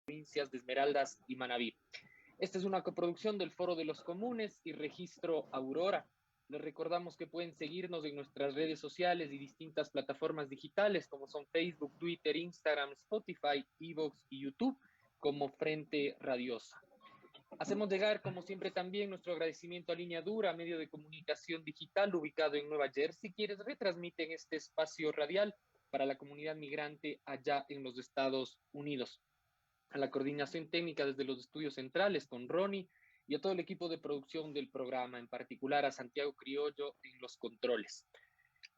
provincias de Esmeraldas y Manabí. Esta es una coproducción del Foro de los Comunes y Registro Aurora. Les recordamos que pueden seguirnos en nuestras redes sociales y distintas plataformas digitales como son Facebook, Twitter, Instagram, Spotify, Evox y YouTube como Frente Radiosa. Hacemos llegar, como siempre, también nuestro agradecimiento a Línea Dura, medio de comunicación digital ubicado en Nueva Jersey, quienes retransmiten este espacio radial para la comunidad migrante allá en los Estados Unidos. A la coordinación técnica desde los estudios centrales con Ronnie y a todo el equipo de producción del programa, en particular a Santiago Criollo en los controles.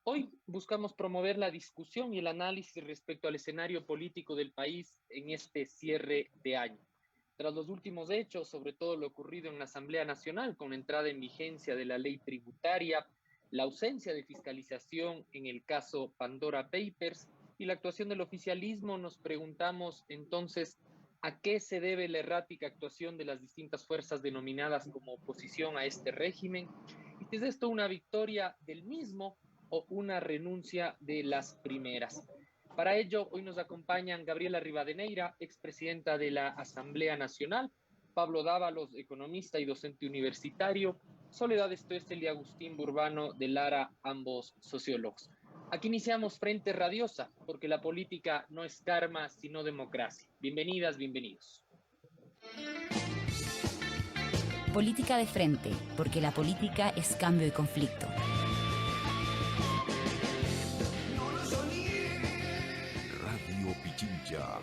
Hoy buscamos promover la discusión y el análisis respecto al escenario político del país en este cierre de año. Tras los últimos hechos, sobre todo lo ocurrido en la Asamblea Nacional con la entrada en vigencia de la ley tributaria, la ausencia de fiscalización en el caso Pandora Papers y la actuación del oficialismo, nos preguntamos entonces a qué se debe la errática actuación de las distintas fuerzas denominadas como oposición a este régimen y si es esto una victoria del mismo o una renuncia de las primeras. Para ello, hoy nos acompañan Gabriela Rivadeneira, expresidenta de la Asamblea Nacional, Pablo Dávalos, economista y docente universitario, Soledad Stoessel y Agustín Burbano de Lara, ambos sociólogos. Aquí iniciamos Frente Radiosa, porque la política no es karma, sino democracia. Bienvenidas, bienvenidos. Política de frente, porque la política es cambio y conflicto. Radio Pichincha.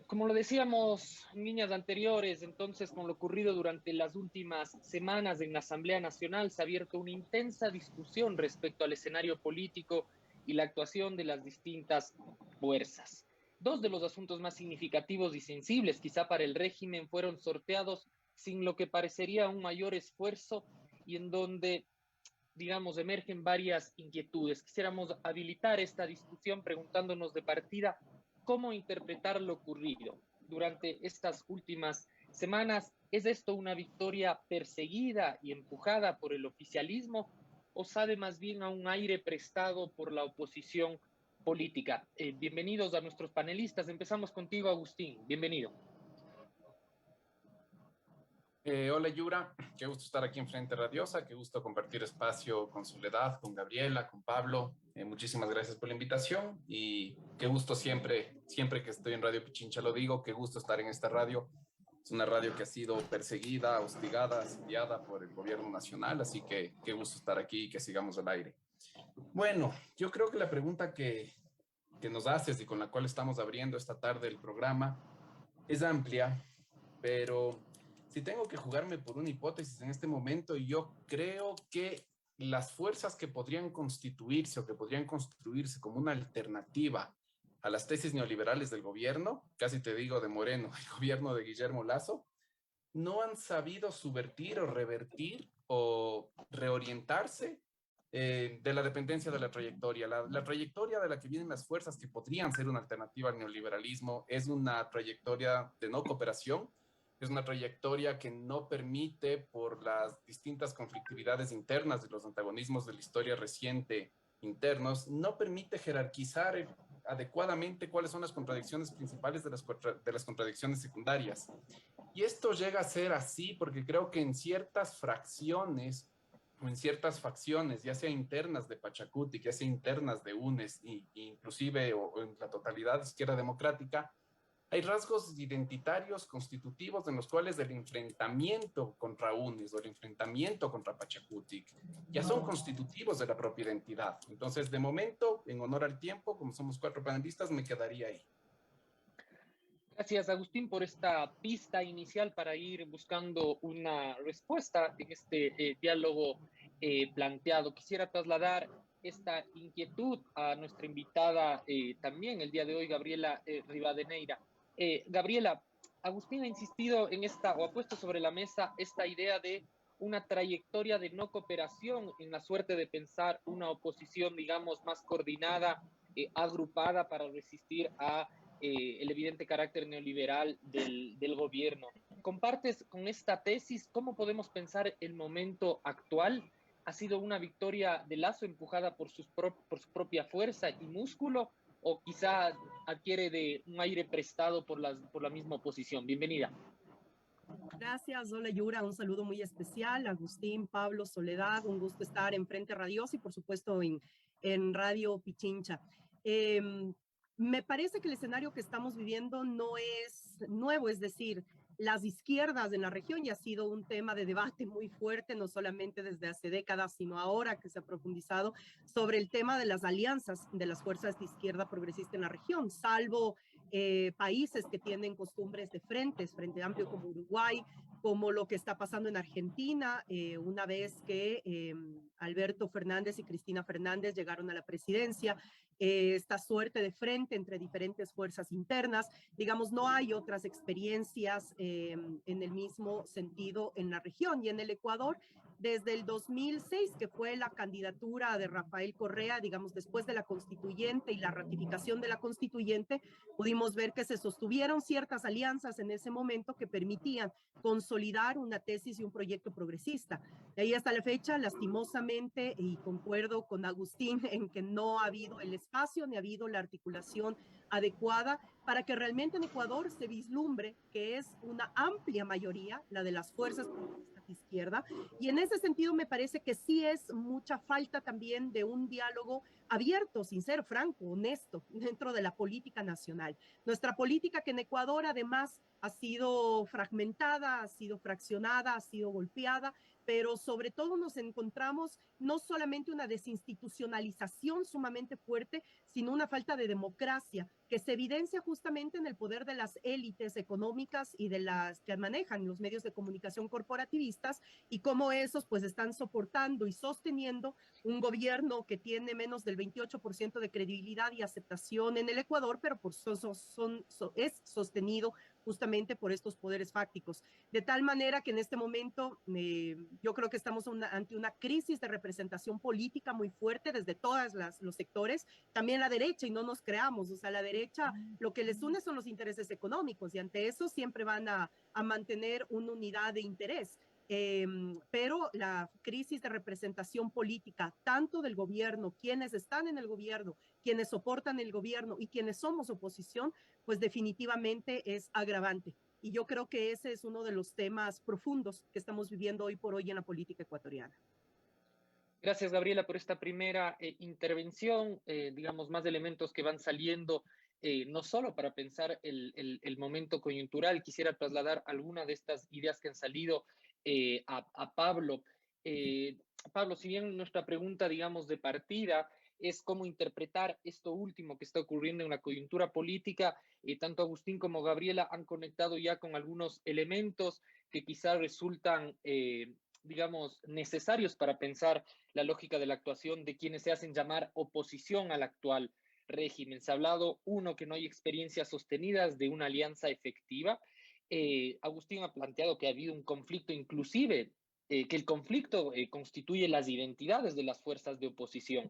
Como lo decíamos en líneas anteriores, entonces con lo ocurrido durante las últimas semanas en la Asamblea Nacional se ha abierto una intensa discusión respecto al escenario político y la actuación de las distintas fuerzas. Dos de los asuntos más significativos y sensibles quizá para el régimen fueron sorteados sin lo que parecería un mayor esfuerzo y en donde, digamos, emergen varias inquietudes. Quisiéramos habilitar esta discusión preguntándonos de partida cómo interpretar lo ocurrido durante estas últimas semanas. ¿Es esto una victoria perseguida y empujada por el oficialismo o sabe más bien a un aire prestado por la oposición política? Bienvenidos a nuestros panelistas. Empezamos contigo, Agustín. Bienvenido. Hola Yura, qué gusto estar aquí en Frente Radiosa, qué gusto compartir espacio con Soledad, con Gabriela, con Pablo. Muchísimas gracias por la invitación y qué gusto siempre que estoy en Radio Pichincha lo digo, qué gusto estar en esta radio. Es una radio que ha sido perseguida, hostigada, asediada por el gobierno nacional, así que qué gusto estar aquí y que sigamos al aire. Bueno, yo creo que la pregunta que nos haces y con la cual estamos abriendo esta tarde el programa es amplia, pero si tengo que jugarme por una hipótesis en este momento, yo creo que las fuerzas que podrían constituirse o que podrían construirse como una alternativa a las tesis neoliberales del gobierno, casi te digo de Moreno, el gobierno de Guillermo Lasso, no han sabido subvertir o revertir o reorientarse de la dependencia de la trayectoria. La trayectoria de la que vienen las fuerzas que podrían ser una alternativa al neoliberalismo es una trayectoria de no cooperación, es una trayectoria que no permite, por las distintas conflictividades internas de los antagonismos de la historia reciente internos, no permite jerarquizar adecuadamente cuáles son las contradicciones principales de las contradicciones secundarias. Y esto llega a ser así porque creo que en ciertas fracciones o en ciertas facciones, ya sea internas de Pachacuti, ya sea internas de UNES, inclusive o en la totalidad de izquierda democrática, hay rasgos identitarios constitutivos en los cuales el enfrentamiento contra UNES o el enfrentamiento contra Pachacutic ya son constitutivos de la propia identidad. Entonces, de momento, en honor al tiempo, como somos 4 panelistas, me quedaría ahí. Gracias, Agustín, por esta pista inicial para ir buscando una respuesta en este diálogo planteado. Quisiera trasladar esta inquietud a nuestra invitada también el día de hoy, Gabriela Rivadeneira. Gabriela, Agustín ha insistido en esta, o ha puesto sobre la mesa esta idea de una trayectoria de no cooperación en la suerte de pensar una oposición, digamos, más coordinada, agrupada para resistir a el evidente carácter neoliberal del gobierno. ¿Compartes con esta tesis? ¿Cómo podemos pensar el momento actual? ¿Ha sido una victoria de Lasso empujada por su propia fuerza y músculo? o quizá adquiere de un aire prestado por la misma oposición? Bienvenida. Gracias, hola Yura, un saludo muy especial. Agustín, Pablo, Soledad, un gusto estar en Frente Radiosa y por supuesto en Radio Pichincha. Me parece que el escenario que estamos viviendo no es nuevo, es decir, las izquierdas en la región ya ha sido un tema de debate muy fuerte, no solamente desde hace décadas, sino ahora que se ha profundizado sobre el tema de las alianzas de las fuerzas de izquierda progresista en la región, salvo países que tienen costumbres de frentes, Frente Amplio como Uruguay, como lo que está pasando en Argentina, una vez que Alberto Fernández y Cristina Fernández llegaron a la presidencia, esta suerte de frente entre diferentes fuerzas internas. Digamos, no hay otras experiencias en el mismo sentido en la región. Y en el Ecuador, desde el 2006, que fue la candidatura de Rafael Correa, digamos, después de la constituyente y la ratificación de la constituyente, pudimos ver que se sostuvieron ciertas alianzas en ese momento que permitían consolidar una tesis y un proyecto progresista. De ahí hasta la fecha, lastimosamente, y concuerdo con Agustín en que no ha habido el espacio ni ha habido la articulación adecuada para que realmente en Ecuador se vislumbre que es una amplia mayoría la de las fuerzas progresistas de izquierda, y en ese sentido me parece que sí es mucha falta también de un diálogo abierto, sincero, franco, honesto dentro de la política nacional. Nuestra política que en Ecuador además ha sido fragmentada, ha sido fraccionada, ha sido golpeada, pero sobre todo nos encontramos no solamente una desinstitucionalización sumamente fuerte, sino una falta de democracia que se evidencia justamente en el poder de las élites económicas y de las que manejan los medios de comunicación corporativistas, y cómo esos pues están soportando y sosteniendo un gobierno que tiene menos del 28% de credibilidad y aceptación en el Ecuador, pero es sostenido justamente por estos poderes fácticos. De tal manera que en este momento yo creo que estamos ante una crisis de representación política muy fuerte desde todos los sectores, también la derecha, y no nos creamos, o sea, la derecha lo que les une son los intereses económicos, y ante eso siempre van a mantener una unidad de interés. Pero la crisis de representación política, tanto del gobierno, quienes están en el gobierno, quienes soportan el gobierno y quienes somos oposición, pues definitivamente es agravante. Y yo creo que ese es uno de los temas profundos que estamos viviendo hoy por hoy en la política ecuatoriana. Gracias, Gabriela, por esta primera intervención. Digamos, más elementos que van saliendo, no solo para pensar el momento coyuntural. Quisiera trasladar alguna de estas ideas que han salido a Pablo. Pablo, si bien nuestra pregunta, digamos, de partida es cómo interpretar esto último que está ocurriendo en la coyuntura política, tanto Agustín como Gabriela han conectado ya con algunos elementos que quizás resultan, digamos, necesarios para pensar la lógica de la actuación de quienes se hacen llamar oposición al actual régimen. Se ha hablado, uno, que no hay experiencias sostenidas de una alianza efectiva. Agustín ha planteado que ha habido un conflicto, inclusive que el conflicto constituye las identidades de las fuerzas de oposición.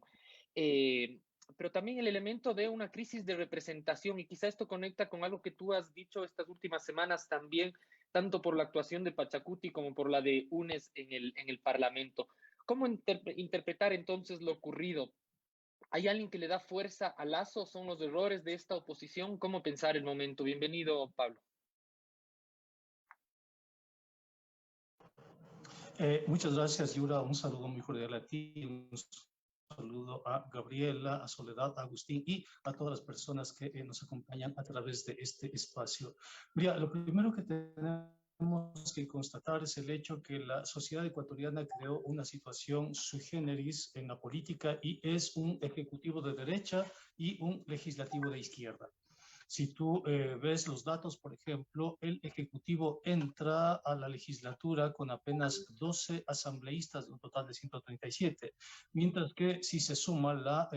Pero también el elemento de una crisis de representación, y quizá esto conecta con algo que tú has dicho estas últimas semanas también, tanto por la actuación de Pachacuti como por la de UNES en el Parlamento. ¿Cómo interpretar entonces lo ocurrido? ¿Hay alguien que le da fuerza a Lazo? ¿Son los errores de esta oposición? ¿Cómo pensar el momento? Bienvenido, Pablo. Muchas gracias, Yura. Un saludo muy cordial a ti, un saludo a Gabriela, a Soledad, a Agustín y a todas las personas que nos acompañan a través de este espacio. Mira, lo primero que tenemos que constatar es el hecho que la sociedad ecuatoriana creó una situación sui generis en la política y es un ejecutivo de derecha y un legislativo de izquierda. Si tú ves los datos, por ejemplo, el Ejecutivo entra a la legislatura con apenas 12 asambleístas de un total de 137, mientras que si se suma la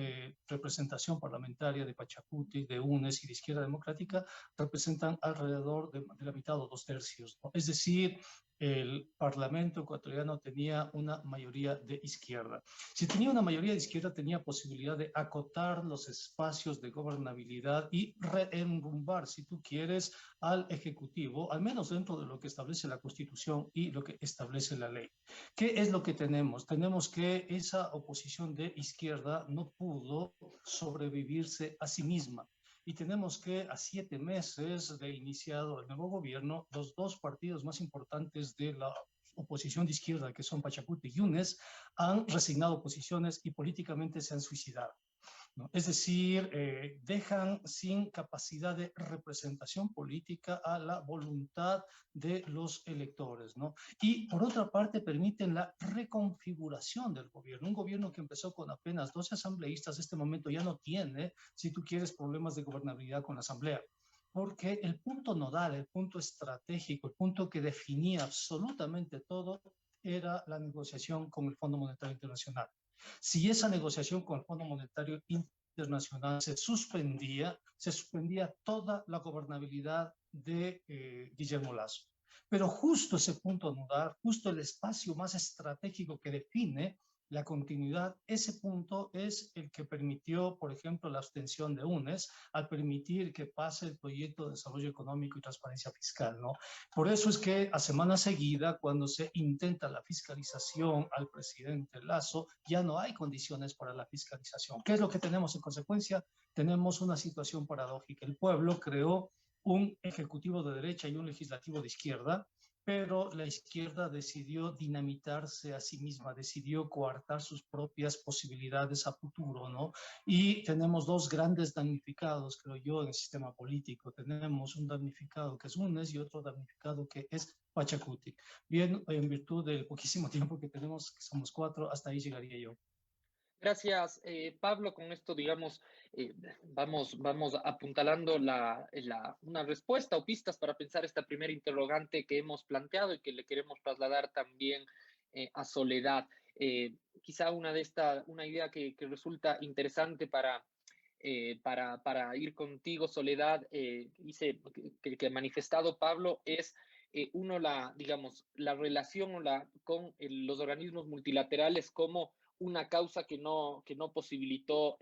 representación parlamentaria de Pachacuti, de UNES y de Izquierda Democrática, representan alrededor de la mitad o 2/3, ¿no? Es decir, el Parlamento ecuatoriano tenía una mayoría de izquierda. Si tenía una mayoría de izquierda, tenía posibilidad de acotar los espacios de gobernabilidad y reenrumbar, si tú quieres, al Ejecutivo, al menos dentro de lo que establece la Constitución y lo que establece la ley. ¿Qué es lo que tenemos? Tenemos que esa oposición de izquierda no pudo sobrevivirse a sí misma. Y tenemos que a 7 meses de iniciado el nuevo gobierno, los dos partidos más importantes de la oposición de izquierda, que son Pachacuti y UNES, han resignado posiciones y políticamente se han suicidado, ¿no? Es decir, dejan sin capacidad de representación política a la voluntad de los electores, ¿no? Y por otra parte permiten la reconfiguración del gobierno. Un gobierno que empezó con apenas 12 asambleístas, este momento ya no tiene, si tú quieres, problemas de gobernabilidad con la asamblea. Porque el punto nodal, el punto estratégico, el punto que definía absolutamente todo era la negociación con el Fondo Monetario Internacional. Si esa negociación con el Fondo Monetario Internacional se suspendía toda la gobernabilidad de Guillermo Lasso. Pero justo ese punto nodal, justo el espacio más estratégico que define la continuidad, ese punto es el que permitió, por ejemplo, la abstención de UNES al permitir que pase el proyecto de desarrollo económico y transparencia fiscal, ¿no? Por eso es que a semana seguida, cuando se intenta la fiscalización al presidente Lasso, ya no hay condiciones para la fiscalización. ¿Qué es lo que tenemos en consecuencia? Tenemos una situación paradójica. El pueblo creó un ejecutivo de derecha y un legislativo de izquierda, pero la izquierda decidió dinamitarse a sí misma, decidió coartar sus propias posibilidades a futuro, ¿no? Y tenemos dos grandes damnificados, creo yo, en el sistema político. Tenemos un damnificado que es UNES y otro damnificado que es Pachacuti. Bien, en virtud del poquísimo tiempo que tenemos, que somos 4, hasta ahí llegaría yo. Gracias, Pablo. Con esto, digamos, vamos apuntalando una respuesta o pistas para pensar esta primera interrogante que hemos planteado y que le queremos trasladar también a Soledad. Quizá una idea que resulta interesante para ir contigo, Soledad, que ha manifestado Pablo, es digamos, la relación con los organismos multilaterales como una causa que no posibilitó,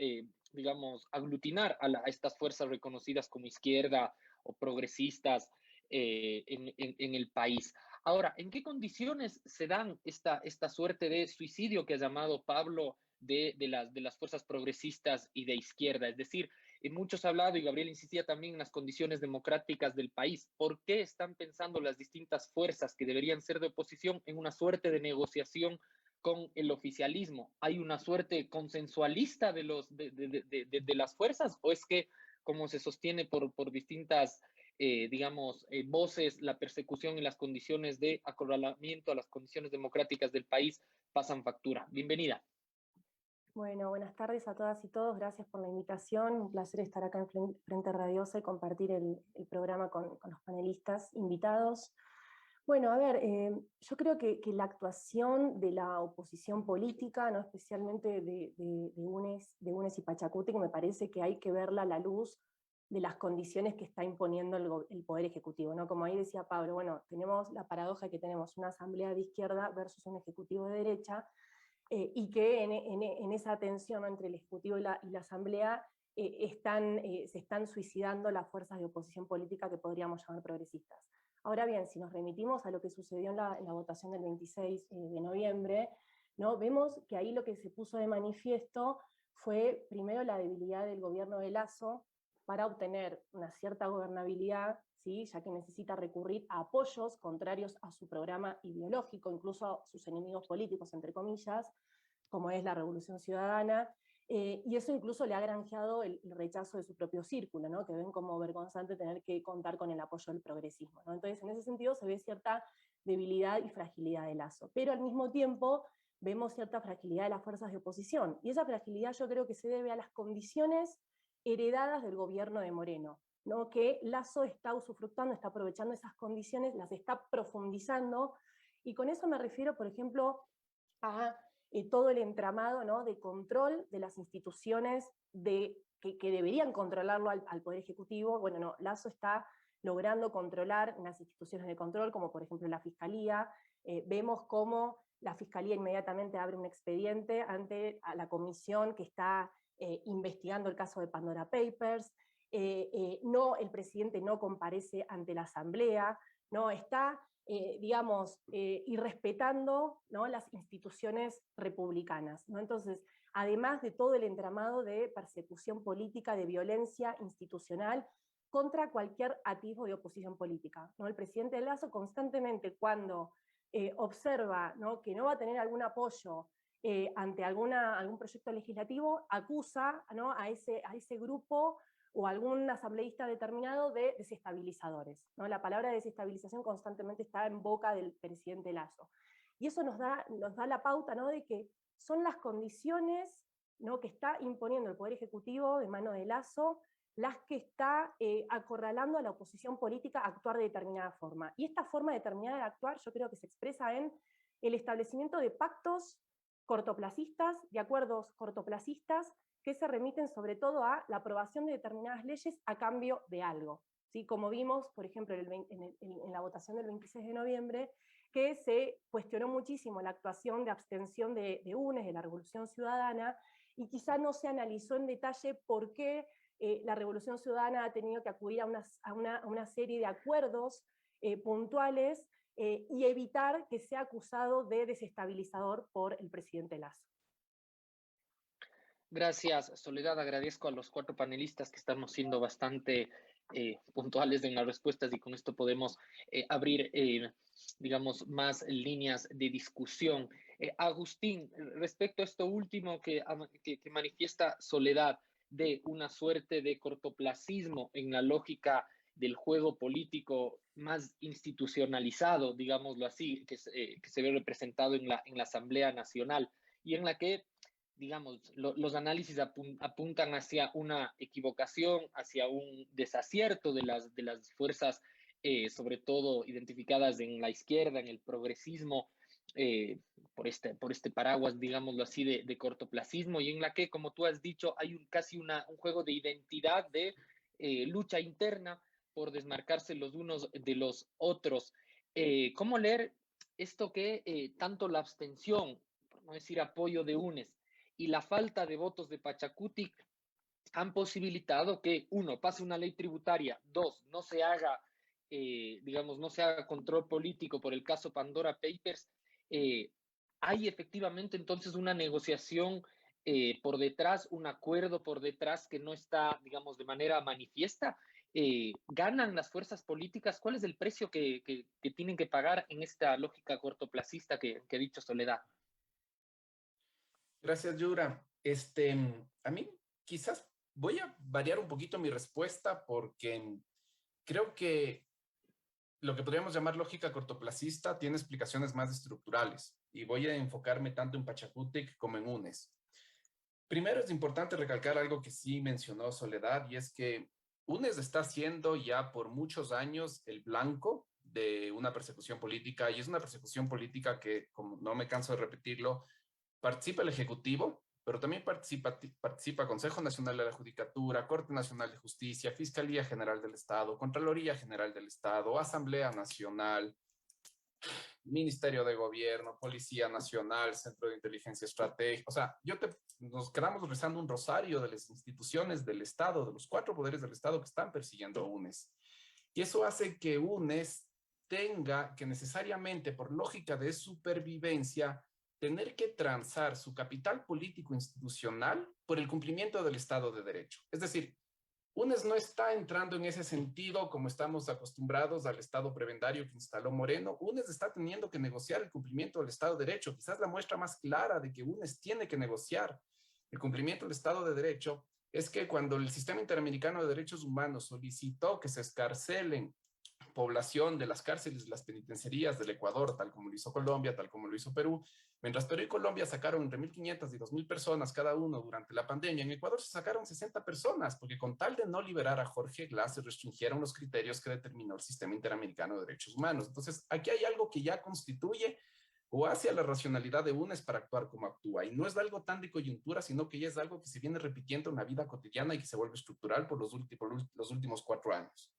digamos, aglutinar a estas fuerzas reconocidas como izquierda o progresistas en el país. Ahora, ¿en qué condiciones se dan esta suerte de suicidio que ha llamado Pablo de las fuerzas progresistas y de izquierda? Es decir, muchos han hablado, y Gabriel insistía también, en las condiciones democráticas del país. ¿Por qué están pensando las distintas fuerzas que deberían ser de oposición en una suerte de negociación con el oficialismo? ¿Hay una suerte consensualista de las fuerzas, o es que, como se sostiene por distintas digamos, voces, la persecución y las condiciones de acorralamiento a las condiciones democráticas del país pasan factura? Bienvenida. Bueno, buenas tardes a todas y todos. Gracias por la invitación. Un placer estar acá en Frente Radiosa y compartir el programa con los panelistas invitados. Bueno, a ver, yo creo que la actuación de la oposición política, ¿no? Especialmente de UNES y Pachacuti, que me parece que hay que verla a la luz de las condiciones que está imponiendo el Poder Ejecutivo, ¿no? Como ahí decía Pablo, bueno, tenemos la paradoja que tenemos una asamblea de izquierda versus un ejecutivo de derecha, y que en esa tensión, ¿no?, entre el ejecutivo y la asamblea se están suicidando las fuerzas de oposición política que podríamos llamar progresistas. Ahora bien, si nos remitimos a lo que sucedió en la votación del 26 de noviembre, ¿no?, vemos que ahí lo que se puso de manifiesto fue primero la debilidad del gobierno de Lasso para obtener una cierta gobernabilidad, ¿sí?, ya que necesita recurrir a apoyos contrarios a su programa ideológico, incluso a sus enemigos políticos, entre comillas, como es la Revolución Ciudadana, y eso incluso le ha granjeado el rechazo de su propio círculo, ¿no?, que ven como vergonzante tener que contar con el apoyo del progresismo, ¿no? Entonces, en ese sentido se ve cierta debilidad y fragilidad de Lasso, pero al mismo tiempo vemos cierta fragilidad de las fuerzas de oposición, y esa fragilidad yo creo que se debe a las condiciones heredadas del gobierno de Moreno, ¿no?, que Lasso está usufructando, está aprovechando esas condiciones, las está profundizando, y con eso me refiero, por ejemplo, a todo el entramado, ¿no?, de control de las instituciones que deberían controlarlo al Poder Ejecutivo. Bueno, no, Lasso está logrando controlar unas instituciones de control, como por ejemplo la Fiscalía. Vemos cómo la Fiscalía inmediatamente abre un expediente ante a la comisión que está investigando el caso de Pandora Papers. El presidente no comparece ante la Asamblea, ¿no? Está, irrespetando, ¿no?, las instituciones republicanas, ¿no? Entonces, además de todo el entramado de persecución política, de violencia institucional contra cualquier atisbo de oposición política, ¿no? El presidente Lasso constantemente, cuando observa, ¿no?, que no va a tener algún apoyo ante algún proyecto legislativo, acusa, ¿no?, a ese grupo o algún asambleísta determinado de desestabilizadores, ¿no? La palabra desestabilización constantemente está en boca del presidente Lasso. Y eso nos da la pauta, ¿no?, de que son las condiciones, ¿no?, que está imponiendo el Poder Ejecutivo de mano de Lasso las que está acorralando a la oposición política a actuar de determinada forma. Y esta forma determinada de actuar yo creo que se expresa en el establecimiento de pactos cortoplacistas, de acuerdos cortoplacistas, que se remiten sobre todo a la aprobación de determinadas leyes a cambio de algo, ¿sí? Como vimos, por ejemplo, en la votación del 26 de noviembre, que se cuestionó muchísimo la actuación de abstención de UNES, de la Revolución Ciudadana, y quizá no se analizó en detalle por qué la Revolución Ciudadana ha tenido que acudir a una serie de acuerdos puntuales y evitar que sea acusado de desestabilizador por el presidente Lasso. Gracias, Soledad. Agradezco a los 4 panelistas que estamos siendo bastante puntuales en las respuestas y con esto podemos abrir, digamos, más líneas de discusión. Agustín, respecto a esto último que manifiesta Soledad, de una suerte de cortoplacismo en la lógica del juego político más institucionalizado, digámoslo así, que se ve representado en la Asamblea Nacional, y en la que, digamos, los análisis apuntan hacia una equivocación, hacia un desacierto de las fuerzas, sobre todo identificadas en la izquierda, en el progresismo, por este paraguas, digámoslo así, de cortoplacismo, y en la que, como tú has dicho, hay casi un juego de identidad, de lucha interna por desmarcarse los unos de los otros. ¿Cómo leer esto que tanto la abstención, por no decir apoyo de UNES, y la falta de votos de Pachacutic han posibilitado que, 1, pase una ley tributaria, 2, no se haga, no se haga control político por el caso Pandora Papers? Hay efectivamente entonces una negociación por detrás, un acuerdo por detrás que no está, digamos, de manera manifiesta. ¿Ganan las fuerzas políticas? ¿Cuál es el precio que tienen que pagar en esta lógica cortoplacista que ha dicho Soledad? Gracias, Yura. A mí quizás voy a variar un poquito mi respuesta porque creo que lo que podríamos llamar lógica cortoplacista tiene explicaciones más estructurales y voy a enfocarme tanto en Pachacutic como en UNES. Primero es importante recalcar algo que sí mencionó Soledad, y es que UNES está siendo ya por muchos años el blanco de una persecución política, y es una persecución política que, como no me canso de repetirlo, participa el Ejecutivo, pero también participa Consejo Nacional de la Judicatura, Corte Nacional de Justicia, Fiscalía General del Estado, Contraloría General del Estado, Asamblea Nacional, Ministerio de Gobierno, Policía Nacional, Centro de Inteligencia Estratégica. O sea, nos quedamos rezando un rosario de las instituciones del Estado, de los 4 poderes del Estado que están persiguiendo a UNES. Y eso hace que UNES tenga que necesariamente, por lógica de supervivencia, tener que transar su capital político institucional por el cumplimiento del Estado de Derecho. Es decir, UNES no está entrando en ese sentido como estamos acostumbrados al Estado prebendario que instaló Moreno. UNES está teniendo que negociar el cumplimiento del Estado de Derecho. Quizás la muestra más clara de que UNES tiene que negociar el cumplimiento del Estado de Derecho es que cuando el Sistema Interamericano de Derechos Humanos solicitó que se escarcelen población de las cárceles, de las penitenciarías del Ecuador, tal como lo hizo Colombia, tal como lo hizo Perú. Mientras Perú y Colombia sacaron entre 1.500 y 2.000 personas cada uno durante la pandemia, en Ecuador se sacaron 60 personas, porque con tal de no liberar a Jorge Glass se restringieron los criterios que determinó el Sistema Interamericano de Derechos Humanos. Entonces, aquí hay algo que ya constituye o hacia la racionalidad de UNES para actuar como actúa. Y no es algo tan de coyuntura, sino que ya es algo que se viene repitiendo en la vida cotidiana y que se vuelve estructural por los últimos 4 años.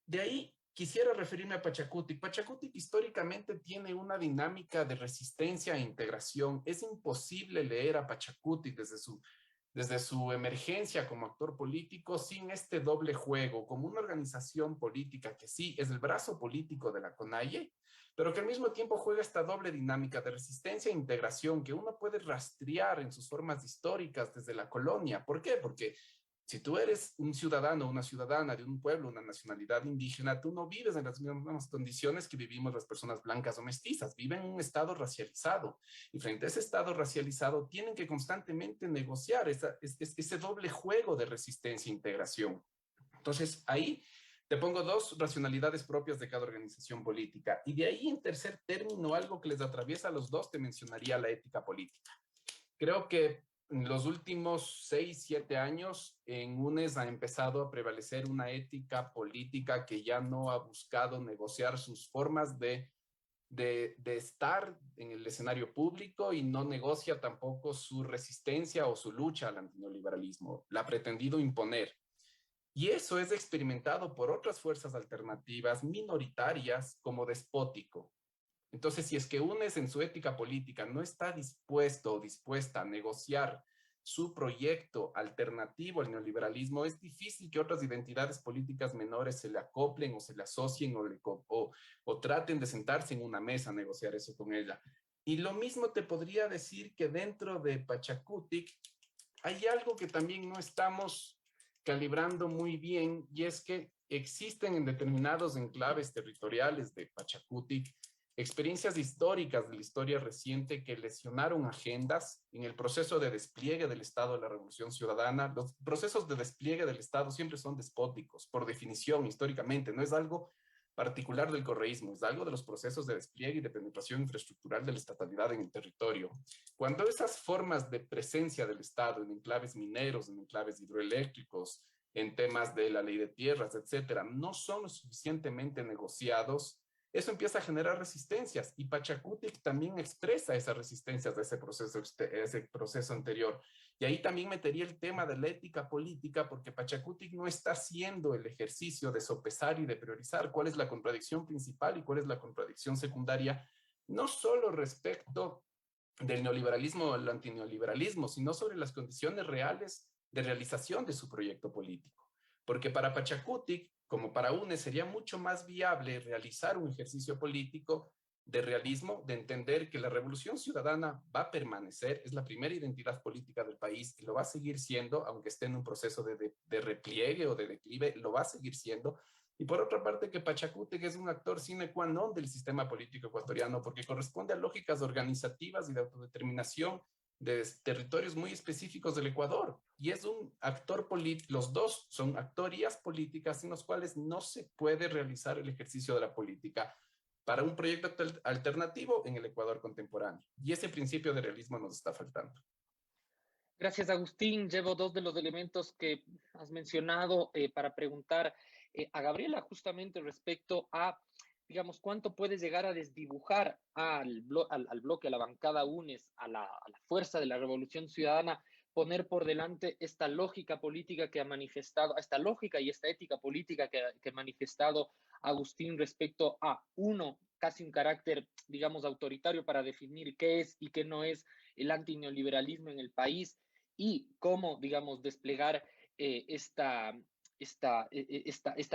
De ahí quisiera referirme a Pachacutic. Pachacutic históricamente tiene una dinámica de resistencia e integración. Es imposible leer a Pachacutic desde su emergencia como actor político sin este doble juego, como una organización política que sí es el brazo político de la CONAIE, pero que al mismo tiempo juega esta doble dinámica de resistencia e integración que uno puede rastrear en sus formas históricas desde la colonia. ¿Por qué? Porque si tú eres un ciudadano o una ciudadana de un pueblo, una nacionalidad indígena, tú no vives en las mismas condiciones que vivimos las personas blancas o mestizas, viven en un estado racializado. Y frente a ese estado racializado, tienen que constantemente negociar ese doble juego de resistencia e integración. Entonces, ahí te pongo dos racionalidades propias de cada organización política. Y de ahí, en tercer término, algo que les atraviesa a los dos, te mencionaría la ética política. Creo que en los últimos 6, 7 años, en UNES ha empezado a prevalecer una ética política que ya no ha buscado negociar sus formas de estar en el escenario público y no negocia tampoco su resistencia o su lucha al antineoliberalismo. La ha pretendido imponer. Y eso es experimentado por otras fuerzas alternativas minoritarias como despótico. Entonces, si es que UNES en su ética política no está dispuesto o dispuesta a negociar su proyecto alternativo al neoliberalismo, es difícil que otras identidades políticas menores se le acoplen o se le asocien o traten de sentarse en una mesa a negociar eso con ella. Y lo mismo te podría decir que dentro de Pachacutic hay algo que también no estamos calibrando muy bien, y es que existen en determinados enclaves territoriales de Pachacutic experiencias históricas de la historia reciente que lesionaron agendas en el proceso de despliegue del Estado de la Revolución Ciudadana. Los procesos de despliegue del Estado siempre son despóticos, por definición, históricamente. No es algo particular del correísmo, es algo de los procesos de despliegue y de penetración infraestructural de la estatalidad en el territorio. Cuando esas formas de presencia del Estado en enclaves mineros, en enclaves hidroeléctricos, en temas de la ley de tierras, etcétera, no son lo suficientemente negociados, eso empieza a generar resistencias, y Pachacutic también expresa esas resistencias de ese proceso anterior. Y ahí también metería el tema de la ética política, porque Pachacutic no está haciendo el ejercicio de sopesar y de priorizar cuál es la contradicción principal y cuál es la contradicción secundaria, no solo respecto del neoliberalismo o el antineoliberalismo, sino sobre las condiciones reales de realización de su proyecto político. Porque para Pachacutic, como para UNES, sería mucho más viable realizar un ejercicio político de realismo, de entender que la revolución ciudadana va a permanecer, es la primera identidad política del país y lo va a seguir siendo, aunque esté en un proceso de repliegue o de declive, lo va a seguir siendo. Y por otra parte, que Pachacutic es un actor sine qua non del sistema político ecuatoriano, porque corresponde a lógicas organizativas y de autodeterminación de territorios muy específicos del Ecuador, y es un actor político. Los dos son actorías políticas sin los cuales no se puede realizar el ejercicio de la política para un proyecto alternativo en el Ecuador contemporáneo, y ese principio de realismo nos está faltando. Gracias, Agustín. Llevo dos de los elementos que has mencionado para preguntar a Gabriela justamente respecto a, digamos, cuánto puede llegar a desdibujar al bloque, a la bancada UNES, a la fuerza de la Revolución Ciudadana, poner por delante esta lógica política que ha manifestado, esta lógica y esta ética política que ha manifestado Agustín respecto a, uno, casi un carácter, digamos, autoritario para definir qué es y qué no es el antineoliberalismo en el país, y cómo, digamos, desplegar esta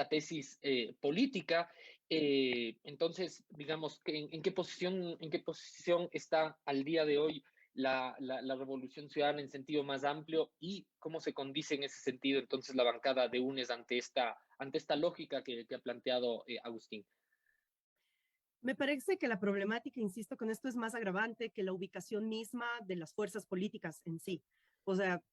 tesis política. Entonces, digamos, ¿en qué posición está al día de hoy la Revolución Ciudadana en sentido más amplio, y cómo se condice en ese sentido entonces la bancada de UNES ante esta lógica que ha planteado Agustín? Me parece que la problemática, insisto, con esto es más agravante que la ubicación misma de las fuerzas políticas en sí. O sea,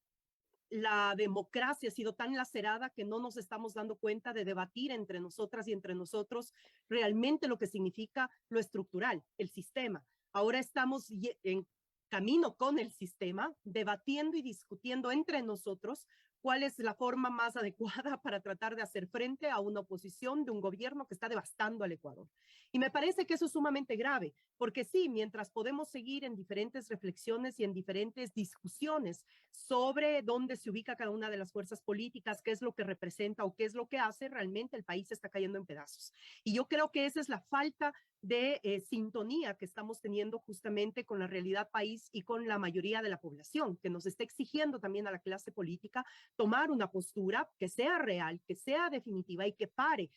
la democracia ha sido tan lacerada que no nos estamos dando cuenta de debatir entre nosotras y entre nosotros realmente lo que significa lo estructural, el sistema. Ahora estamos en camino con el sistema, debatiendo y discutiendo entre nosotros cuál es la forma más adecuada para tratar de hacer frente a una oposición de un gobierno que está devastando al Ecuador. Y me parece que eso es sumamente grave, porque sí, mientras podemos seguir en diferentes reflexiones y en diferentes discusiones sobre dónde se ubica cada una de las fuerzas políticas, qué es lo que representa o qué es lo que hace, realmente el país está cayendo en pedazos. Y yo creo que esa es la falta de sintonía que estamos teniendo justamente con la realidad país y con la mayoría de la población, que nos está exigiendo también a la clase política tomar una postura que sea real, que sea definitiva y que pare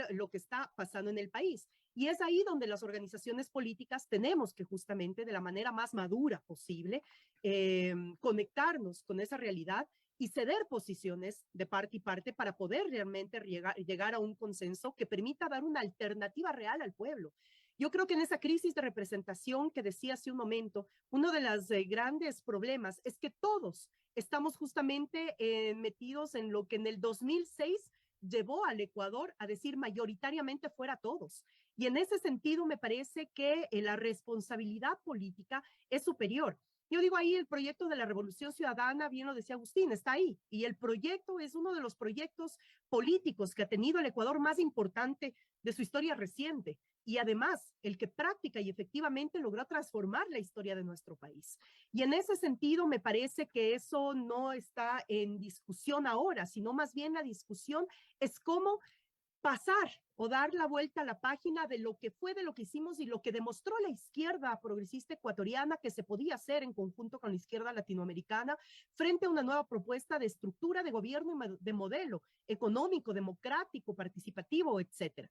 lo que está pasando en el país. Y es ahí donde las organizaciones políticas tenemos que justamente de la manera más madura posible conectarnos con esa realidad y ceder posiciones de parte y parte para poder realmente llegar a un consenso que permita dar una alternativa real al pueblo. Yo creo que en esa crisis de representación que decía hace un momento, uno de los grandes problemas es que todos estamos justamente metidos en lo que en el 2006 llevó al Ecuador a decir mayoritariamente fuera todos. Y en ese sentido me parece que la responsabilidad política es superior. Yo digo ahí el proyecto de la Revolución Ciudadana, bien lo decía Agustín, está ahí. Y el proyecto es uno de los proyectos políticos que ha tenido el Ecuador más importante de su historia reciente. Y además, el que práctica y efectivamente logró transformar la historia de nuestro país. Y en ese sentido, me parece que eso no está en discusión ahora, sino más bien la discusión es cómo pasar o dar la vuelta a la página de lo que fue, de lo que hicimos y lo que demostró la izquierda progresista ecuatoriana que se podía hacer en conjunto con la izquierda latinoamericana frente a una nueva propuesta de estructura de gobierno y de modelo económico, democrático, participativo, etcétera.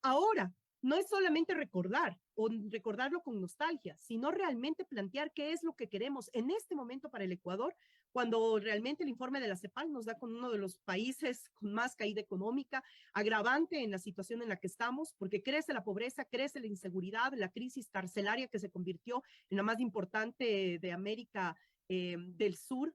Ahora, no es solamente recordar o recordarlo con nostalgia, sino realmente plantear qué es lo que queremos en este momento para el Ecuador, cuando realmente el informe de la CEPAL nos da con uno de los países con más caída económica, agravante en la situación en la que estamos, porque crece la pobreza, crece la inseguridad, la crisis carcelaria que se convirtió en la más importante de América del Sur.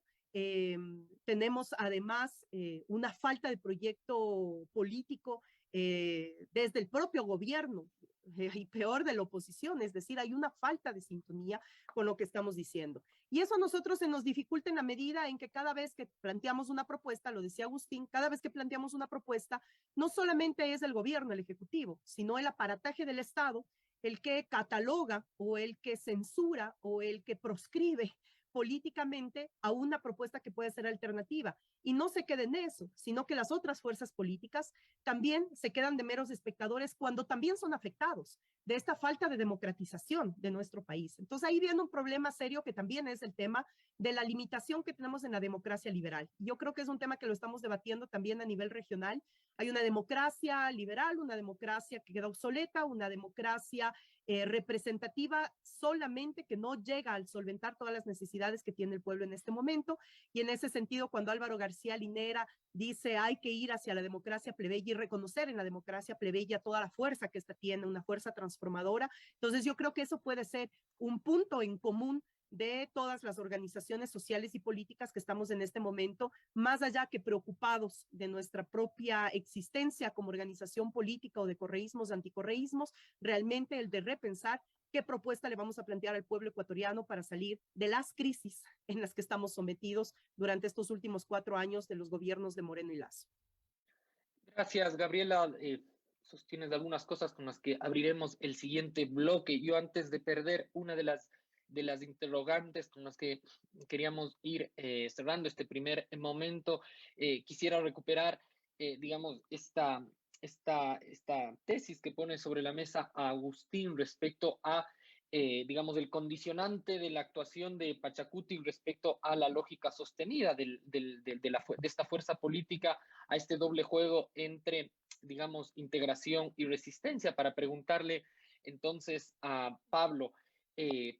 Tenemos además una falta de proyecto político desde el propio gobierno y peor de la oposición, es decir, hay una falta de sintonía con lo que estamos diciendo. Y eso a nosotros se nos dificulta en la medida en que cada vez que planteamos una propuesta, lo decía Agustín, cada vez que planteamos una propuesta, no solamente es el gobierno, el ejecutivo, sino el aparataje del Estado, el que cataloga o el que censura o el que proscribe políticamente a una propuesta que puede ser alternativa. Y no se quede en eso, sino que las otras fuerzas políticas también se quedan de meros espectadores cuando también son afectados de esta falta de democratización de nuestro país. Entonces ahí viene un problema serio que también es el tema de la limitación que tenemos en la democracia liberal. Yo creo que es un tema que lo estamos debatiendo también a nivel regional. Hay una democracia liberal, una democracia que queda obsoleta, una democracia representativa solamente que no llega al solventar todas las necesidades que tiene el pueblo en este momento. Y en ese sentido, cuando Álvaro García Linera dice hay que ir hacia la democracia plebeya y reconocer en la democracia plebeya toda la fuerza que esta tiene, una fuerza transformadora, entonces yo creo que eso puede ser un punto en común de todas las organizaciones sociales y políticas que estamos en este momento, más allá que preocupados de nuestra propia existencia como organización política o de correísmos, anticorreísmos, realmente el de repensar qué propuesta le vamos a plantear al pueblo ecuatoriano para salir de las crisis en las que estamos sometidos durante estos últimos 4 años de los gobiernos de Moreno y Lasso. Gracias, Gabriela. Sostienes algunas cosas con las que abriremos el siguiente bloque. Yo antes de perder una de las interrogantes con las que queríamos ir cerrando este primer momento, quisiera recuperar, digamos, esta tesis que pone sobre la mesa a Agustín respecto a, digamos, el condicionante de la actuación de Pachacuti respecto a la lógica sostenida de esta fuerza política, a este doble juego entre, digamos, integración y resistencia, para preguntarle entonces a Pablo,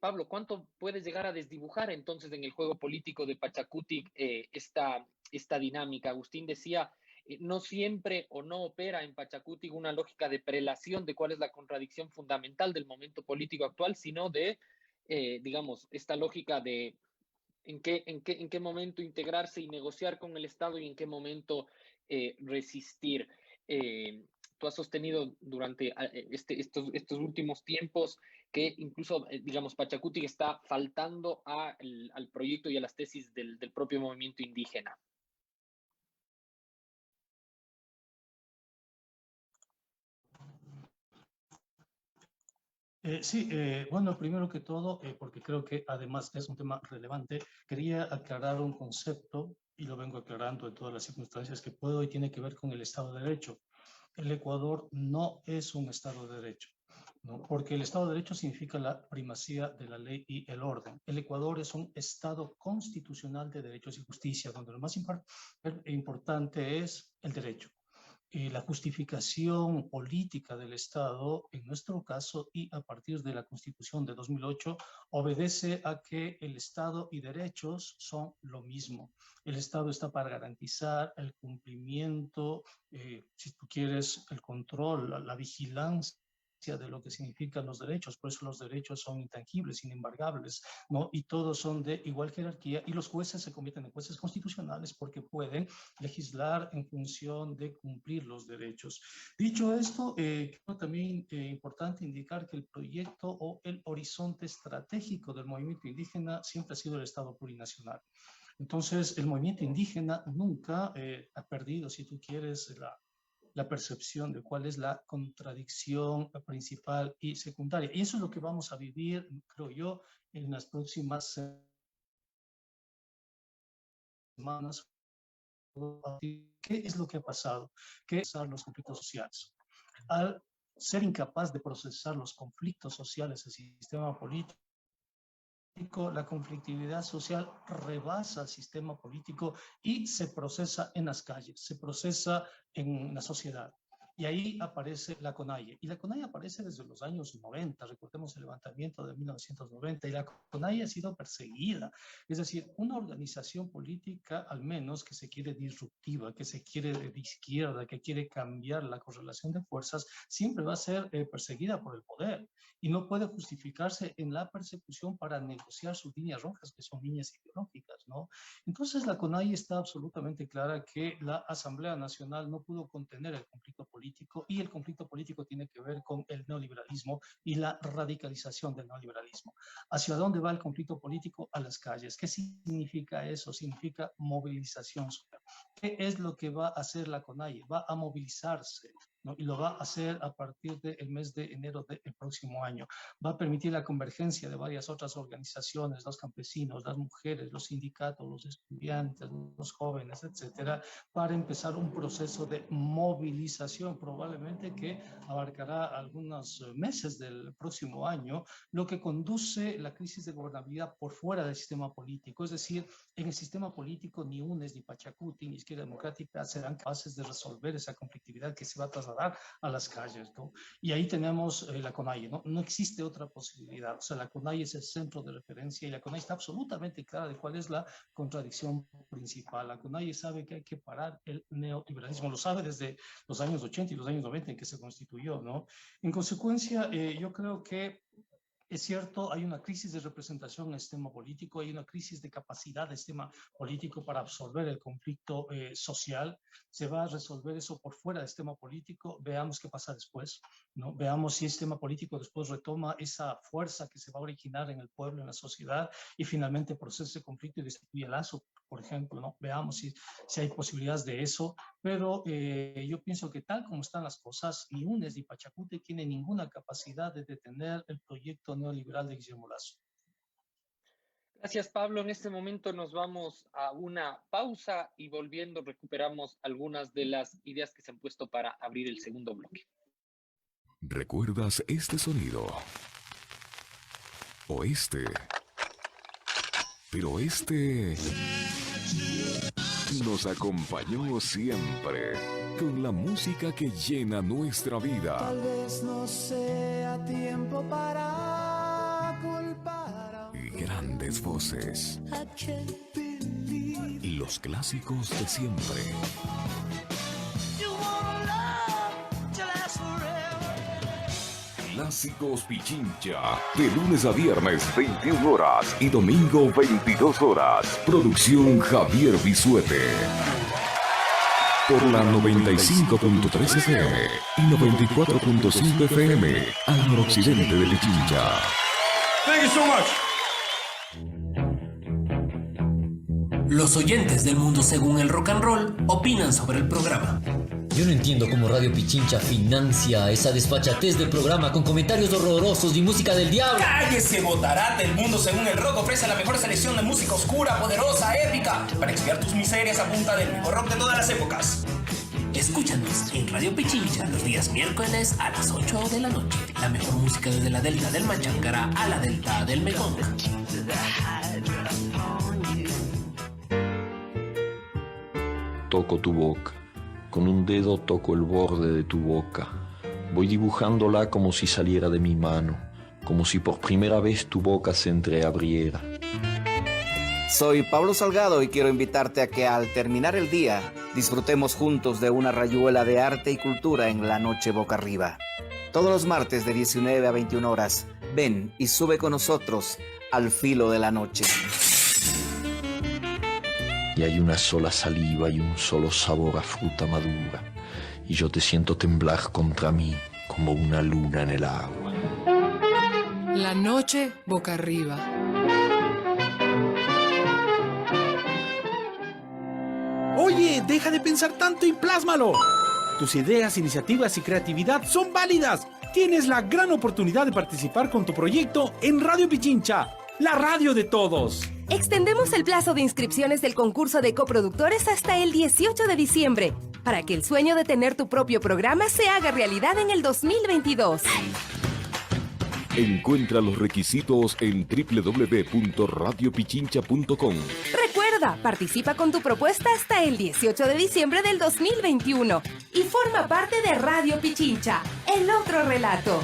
Pablo, ¿cuánto puedes llegar a desdibujar entonces en el juego político de Pachacuti esta dinámica? Agustín decía, no siempre o no opera en Pachacuti una lógica de prelación de cuál es la contradicción fundamental del momento político actual, sino de, digamos, esta lógica de en qué momento integrarse y negociar con el Estado y en qué momento resistir. Tú has sostenido durante estos últimos tiempos que incluso, digamos, Pachacuti está faltando al proyecto y a las tesis del propio movimiento indígena. Bueno, primero que todo, porque creo que además es un tema relevante, quería aclarar un concepto, y lo vengo aclarando en todas las circunstancias que puedo, y tiene que ver con el Estado de Derecho. El Ecuador no es un Estado de Derecho, ¿no? Porque el Estado de Derecho significa la primacía de la ley y el orden. El Ecuador es un Estado constitucional de derechos y justicia, donde lo más importante es el derecho. La justificación política del Estado, en nuestro caso, y a partir de la Constitución de 2008, obedece a que el Estado y derechos son lo mismo. El Estado está para garantizar el cumplimiento, si tú quieres, el control, la vigilancia de lo que significan los derechos. Por eso los derechos son intangibles, inembargables, ¿no? Y todos son de igual jerarquía, y los jueces se convierten en jueces constitucionales porque pueden legislar en función de cumplir los derechos. Dicho esto, creo también importante indicar que el proyecto o el horizonte estratégico del movimiento indígena siempre ha sido el Estado plurinacional. Entonces, el movimiento indígena nunca ha perdido, si tú quieres, la percepción de cuál es la contradicción principal y secundaria. Y eso es lo que vamos a vivir, creo yo, en las próximas semanas. ¿Qué es lo que ha pasado? ¿Qué son los conflictos sociales? Al ser incapaz de procesar los conflictos sociales del sistema político, la conflictividad social rebasa el sistema político y se procesa en las calles, se procesa en la sociedad. Y ahí aparece la CONAIE. Y la CONAIE aparece desde los años 90, recordemos el levantamiento de 1990, y la CONAIE ha sido perseguida. Es decir, una organización política, al menos, que se quiere disruptiva, que se quiere de izquierda, que quiere cambiar la correlación de fuerzas, siempre va a ser perseguida por el poder. Y no puede justificarse en la persecución para negociar sus líneas rojas, que son líneas ideológicas, ¿no? Entonces la CONAIE está absolutamente clara que la Asamblea Nacional no pudo contener el conflicto político, y el conflicto político tiene que ver con el neoliberalismo y la radicalización del neoliberalismo. ¿Hacia dónde va el conflicto político? A las calles. ¿Qué significa eso? Significa movilización social. ¿Qué es lo que va a hacer la CONAIE? Va a movilizarse, ¿no? Y lo va a hacer a partir del mes de enero del próximo año. Va a permitir la convergencia de varias otras organizaciones, los campesinos, las mujeres, los sindicatos, los estudiantes, los jóvenes, etcétera, para empezar un proceso de movilización, probablemente que abarcará algunos meses del próximo año, lo que conduce la crisis de gobernabilidad por fuera del sistema político. Es decir, en el sistema político ni UNES, ni Pachacuti, ni Izquierda Democrática serán capaces de resolver esa conflictividad que se va a trasladar a las calles, ¿no? Y ahí tenemos la CONAIE, ¿no? No existe otra posibilidad. O sea, la CONAIE es el centro de referencia, y la CONAIE está absolutamente clara de cuál es la contradicción principal. La CONAIE sabe que hay que parar el neoliberalismo, lo sabe desde los años 80 y los años 90 en que se constituyó, ¿no? En consecuencia, yo creo que es cierto, hay una crisis de representación en el sistema político, hay una crisis de capacidad del sistema político para absorber el conflicto social. Se va a resolver eso por fuera del sistema político. Veamos qué pasa después, ¿no? Veamos si el sistema político después retoma esa fuerza que se va a originar en el pueblo, en la sociedad, y finalmente procesa el conflicto y destituye el Lazo, por ejemplo, ¿no? Veamos si hay posibilidades de eso. Pero yo pienso que tal como están las cosas, ni UNES ni Pachacuti tienen ninguna capacidad de detener el proyecto neoliberal de Guillermo Lasso. Gracias, Pablo. En este momento nos vamos a una pausa y volviendo recuperamos algunas de las ideas que se han puesto para abrir el segundo bloque. ¿Recuerdas este sonido? O este. Pero este nos acompañó siempre con la música que llena nuestra vida. Tal vez no sea tiempo para culpar a grandes voces. Los clásicos de siempre. Clásicos Pichincha, de lunes a viernes 21 horas y domingo 22 horas. Producción Javier Bisuete. Por la 95.3 FM y 94.5 FM al noroccidente de Pichincha. Thank you so much. Los oyentes del mundo según el rock and roll opinan sobre el programa. Yo no entiendo cómo Radio Pichincha financia esa desfachatez de programa con comentarios horrorosos y música del diablo. ¡Cállese, botarate! El mundo según el rock ofrece la mejor selección de música oscura, poderosa, épica, para expiar tus miserias a punta del mejor rock de todas las épocas. Escúchanos en Radio Pichincha los días miércoles a las 8 de la noche. La mejor música desde la delta del Machancara a la delta del Mekong. Toco tu boca. Con un dedo toco el borde de tu boca. Voy dibujándola como si saliera de mi mano, como si por primera vez tu boca se entreabriera. Soy Pablo Salgado y quiero invitarte a que al terminar el día disfrutemos juntos de una rayuela de arte y cultura en La Noche Boca Arriba. Todos los martes de 19 a 21 horas, ven y sube con nosotros al filo de la noche. Y hay una sola saliva y un solo sabor a fruta madura. Y yo te siento temblar contra mí como una luna en el agua. La Noche Boca Arriba. Oye, deja de pensar tanto y plásmalo. Tus ideas, iniciativas y creatividad son válidas. Tienes la gran oportunidad de participar con tu proyecto en Radio Pichincha, la radio de todos. Extendemos el plazo de inscripciones del concurso de coproductores hasta el 18 de diciembre, para que el sueño de tener tu propio programa se haga realidad en el 2022. Encuentra los requisitos en www.radiopichincha.com. Recuerda, participa con tu propuesta hasta el 18 de diciembre del 2021 y forma parte de Radio Pichincha, el otro relato.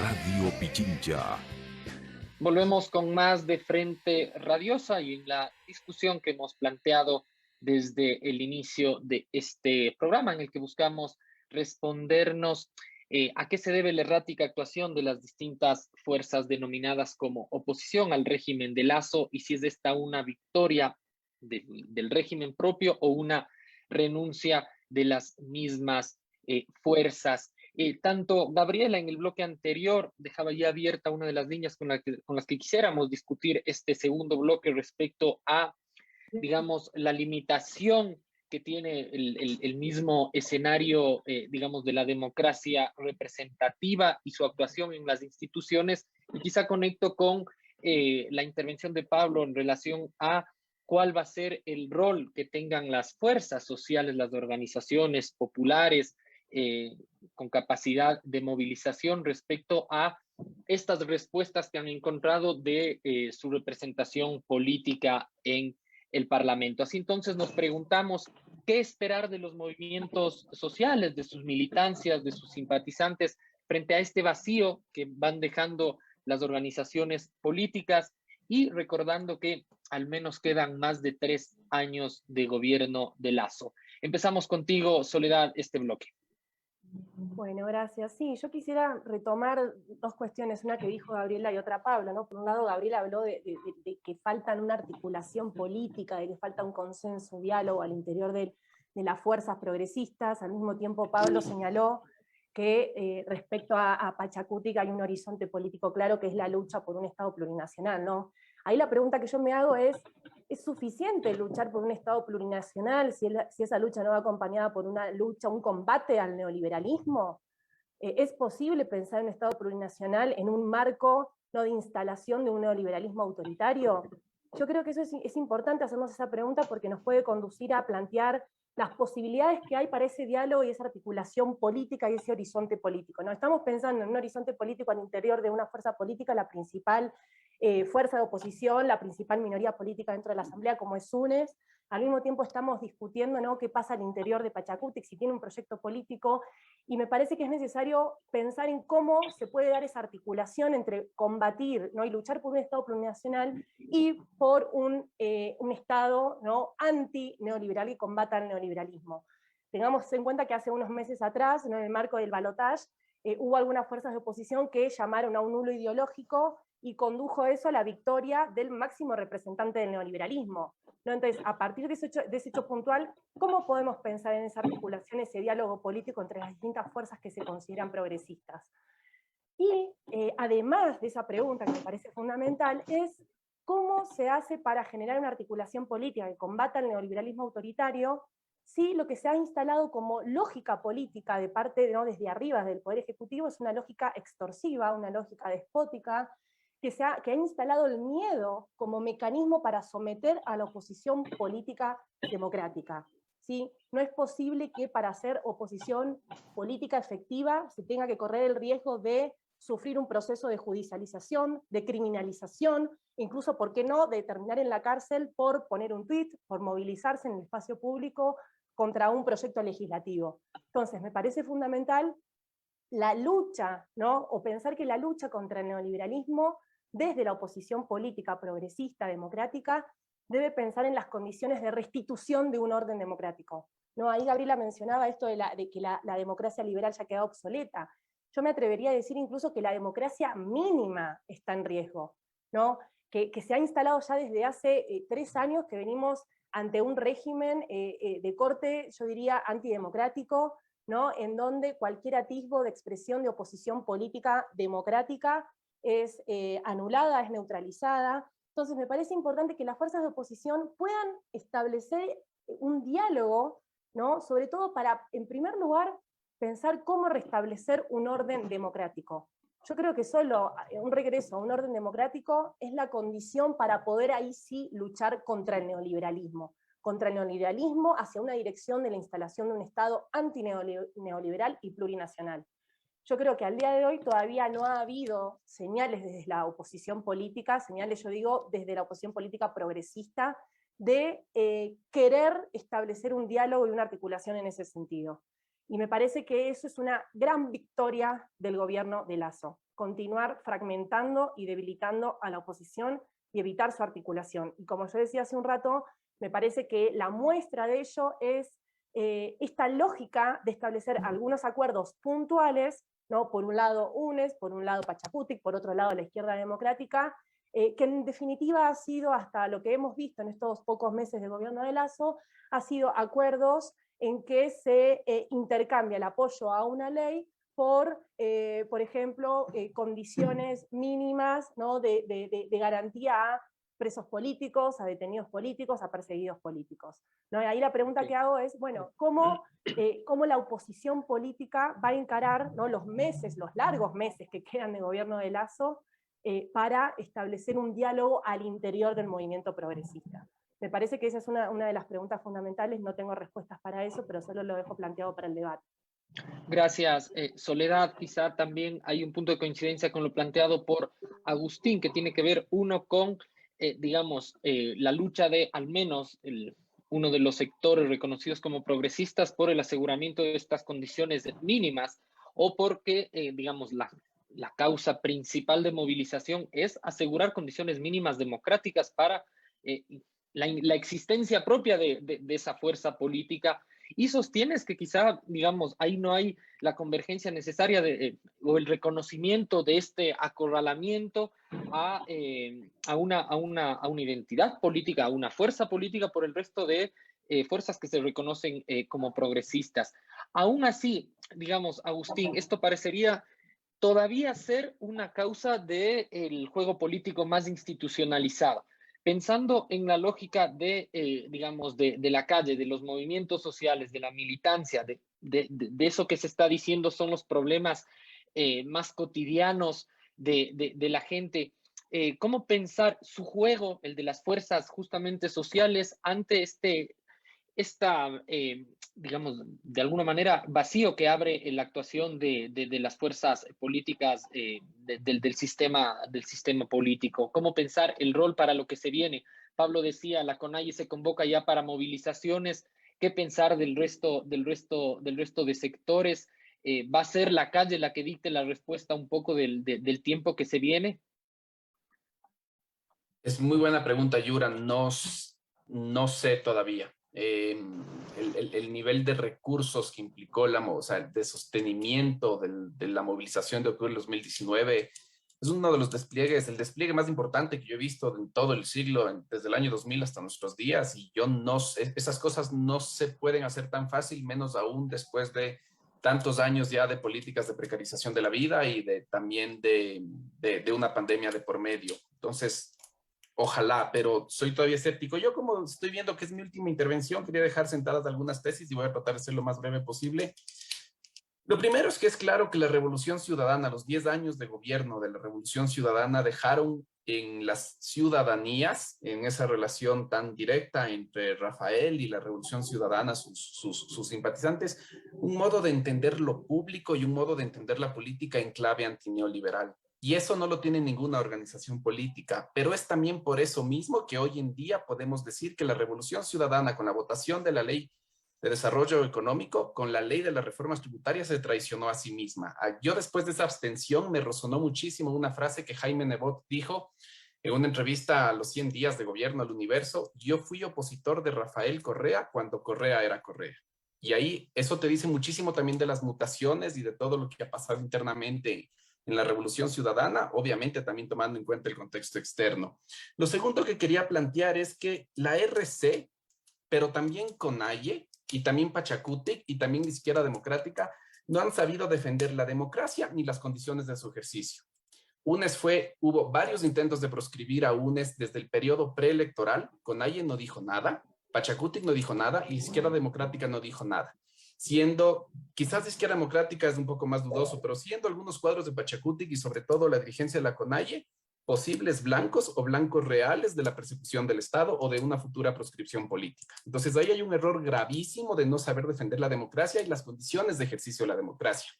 Radio Pichincha. Volvemos con más de Frente Radiosa y en la discusión que hemos planteado desde el inicio de este programa, en el que buscamos respondernos a qué se debe la errática actuación de las distintas fuerzas denominadas como oposición al régimen de Lasso, y si es esta una victoria del régimen propio o una renuncia de las mismas fuerzas. Tanto Gabriela en el bloque anterior dejaba ya abierta una de las líneas con las que quisiéramos discutir este segundo bloque respecto a, digamos, la limitación que tiene el mismo escenario, digamos, de la democracia representativa y su actuación en las instituciones, y quizá conecto con la intervención de Pablo en relación a cuál va a ser el rol que tengan las fuerzas sociales, las organizaciones populares, con capacidad de movilización respecto a estas respuestas que han encontrado de su representación política en el Parlamento. Así entonces nos preguntamos qué esperar de los movimientos sociales, de sus militancias, de sus simpatizantes, frente a este vacío que van dejando las organizaciones políticas, y recordando que al menos quedan más de 3 años de gobierno de Lasso. Empezamos contigo, Soledad, este bloque. Bueno, gracias. Sí, yo quisiera retomar dos cuestiones, una que dijo Gabriela y otra Pablo, ¿no? Por un lado, Gabriela habló de que falta una articulación política, de que falta un consenso, un diálogo al interior de las fuerzas progresistas. Al mismo tiempo, Pablo señaló que respecto a Pachacutic hay un horizonte político claro, que es la lucha por un Estado plurinacional, ¿no? Ahí la pregunta que yo me hago ¿es suficiente luchar por un Estado plurinacional si esa lucha no va acompañada por una lucha, un combate al neoliberalismo? ¿Es posible pensar en un Estado plurinacional en un marco no de instalación de un neoliberalismo autoritario? Yo creo que eso es importante hacernos esa pregunta, porque nos puede conducir a plantear las posibilidades que hay para ese diálogo y esa articulación política y ese horizonte político, ¿no? Estamos pensando en un horizonte político al interior de una fuerza política, la principal fuerza de oposición, la principal minoría política dentro de la Asamblea, como es UNES. Al mismo tiempo estamos discutiendo, ¿no?, qué pasa al interior de Pachacutic, si tiene un proyecto político, y me parece que es necesario pensar en cómo se puede dar esa articulación entre combatir, ¿no?, y luchar por un Estado plurinacional y por un Estado, ¿no?, anti-neoliberal que combata el neoliberalismo. Tengamos en cuenta que hace unos meses atrás, ¿no?, en el marco del balotaje, hubo algunas fuerzas de oposición que llamaron a un nulo ideológico y condujo eso a la victoria del máximo representante del neoliberalismo, ¿no? Entonces, a partir de ese hecho puntual, ¿cómo podemos pensar en esa articulación, ese diálogo político entre las distintas fuerzas que se consideran progresistas? Y además de esa pregunta que me parece fundamental, es ¿cómo se hace para generar una articulación política que combata el neoliberalismo autoritario si lo que se ha instalado como lógica política de parte, ¿no?, desde arriba del Poder Ejecutivo es una lógica extorsiva, una lógica despótica, que ha instalado el miedo como mecanismo para someter a la oposición política democrática? ¿Sí? No es posible que para hacer oposición política efectiva se tenga que correr el riesgo de sufrir un proceso de judicialización, de criminalización, incluso, ¿por qué no?, de terminar en la cárcel por poner un tuit, por movilizarse en el espacio público contra un proyecto legislativo. Entonces, me parece fundamental la lucha, ¿no?, o pensar que la lucha contra el neoliberalismo desde la oposición política progresista, democrática, debe pensar en las condiciones de restitución de un orden democrático, ¿no? Ahí Gabriela mencionaba esto de que la democracia liberal ya quedó obsoleta. Yo me atrevería a decir incluso que la democracia mínima está en riesgo, ¿no? Que se ha instalado ya desde hace 3 años, que venimos ante un régimen de corte, yo diría, antidemocrático, ¿no?, en donde cualquier atisbo de expresión de oposición política democrática es anulada, es neutralizada. Entonces me parece importante que las fuerzas de oposición puedan establecer un diálogo, ¿no?, sobre todo para, en primer lugar, pensar cómo restablecer un orden democrático. Yo creo que solo un regreso a un orden democrático es la condición para poder ahí sí luchar contra el neoliberalismo hacia una dirección de la instalación de un Estado antineoliberal y plurinacional. Yo creo que al día de hoy todavía no ha habido señales desde la oposición política, señales, yo digo, desde la oposición política progresista, de querer establecer un diálogo y una articulación en ese sentido. Y me parece que eso es una gran victoria del gobierno de Lasso, continuar fragmentando y debilitando a la oposición y evitar su articulación. Y como yo decía hace un rato, me parece que la muestra de ello es esta lógica de establecer algunos acuerdos puntuales, ¿no?, por un lado UNES, por un lado Pachacutic, por otro lado la izquierda democrática, que en definitiva ha sido, hasta lo que hemos visto en estos pocos meses de gobierno de Lasso, ha sido acuerdos en que se intercambia el apoyo a una ley por ejemplo, condiciones mínimas, ¿no?, de garantía a presos políticos, a detenidos políticos, a perseguidos políticos, ¿no? Y ahí la pregunta que hago es, bueno, ¿cómo la oposición política va a encarar, ¿no?, los largos meses que quedan de gobierno de Lasso para establecer un diálogo al interior del movimiento progresista? Me parece que esa es una de las preguntas fundamentales, no tengo respuestas para eso, pero solo lo dejo planteado para el debate. Gracias, Soledad. Quizá también hay un punto de coincidencia con lo planteado por Agustín, que tiene que ver uno con, digamos, la lucha de al menos uno de los sectores reconocidos como progresistas por el aseguramiento de estas condiciones mínimas, o porque, digamos, la causa principal de movilización es asegurar condiciones mínimas democráticas para la existencia propia de esa fuerza política, y sostienes que quizá, digamos, ahí no hay la convergencia necesaria o el reconocimiento de este acorralamiento a una identidad política, a una fuerza política por el resto de fuerzas que se reconocen como progresistas. Aún así, digamos, Agustín, esto parecería todavía ser una causa del juego político más institucionalizado. Pensando en la lógica digamos, de la calle, de los movimientos sociales, de la militancia, de eso que se está diciendo son los problemas más cotidianos de la gente, ¿cómo pensar su juego, el de las fuerzas justamente sociales, ante digamos, de alguna manera, vacío que abre la actuación de las fuerzas políticas del sistema político? ¿Cómo pensar el rol para lo que se viene? Pablo decía, la CONAIE se convoca ya para movilizaciones. ¿Qué pensar del resto de sectores? ¿Va a ser la calle la que dicte la respuesta un poco del tiempo que se viene? Es muy buena pregunta, Yura. No sé todavía. El nivel de recursos que implicó de sostenimiento de la movilización de octubre del 2019 es uno de los despliegues, el despliegue más importante que yo he visto en todo el siglo, desde el año 2000 hasta nuestros días, y yo no sé, esas cosas no se pueden hacer tan fácil, menos aún después de tantos años ya de políticas de precarización de la vida y también de una pandemia de por medio. Entonces, Ojalá, pero soy todavía escéptico. Yo, como estoy viendo que es mi última intervención, quería dejar sentadas algunas tesis y voy a tratar de ser lo más breve posible. Lo primero es que es claro que la Revolución Ciudadana, los 10 años de gobierno de la Revolución Ciudadana dejaron en las ciudadanías, en esa relación tan directa entre Rafael y la Revolución Ciudadana, sus simpatizantes, un modo de entender lo público y un modo de entender la política en clave antineoliberal. Y eso no lo tiene ninguna organización política, pero es también por eso mismo que hoy en día podemos decir que la Revolución Ciudadana, con la votación de la Ley de Desarrollo Económico, con la ley de las reformas tributarias, se traicionó a sí misma. Yo, después de esa abstención, me resonó muchísimo una frase que Jaime Nebot dijo en una entrevista a los 100 días de gobierno al Universo: yo fui opositor de Rafael Correa cuando Correa era Correa. Y ahí eso te dice muchísimo también de las mutaciones y de todo lo que ha pasado internamente en la Revolución Ciudadana, obviamente también tomando en cuenta el contexto externo. Lo segundo que quería plantear es que la RC, pero también CONAIE, y también Pachacutic, y también Izquierda Democrática, no han sabido defender la democracia ni las condiciones de su ejercicio. Hubo varios intentos de proscribir a UNES desde el periodo preelectoral. CONAIE no dijo nada, Pachacutic no dijo nada, y Izquierda Democrática no dijo nada. Siendo, quizás Izquierda Democrática es un poco más dudoso, pero siendo algunos cuadros de Pachacutic y sobre todo la dirigencia de la CONAIE posibles blancos o blancos reales de la persecución del Estado o de una futura proscripción política. Entonces ahí hay un error gravísimo de no saber defender la democracia y las condiciones de ejercicio de la democracia.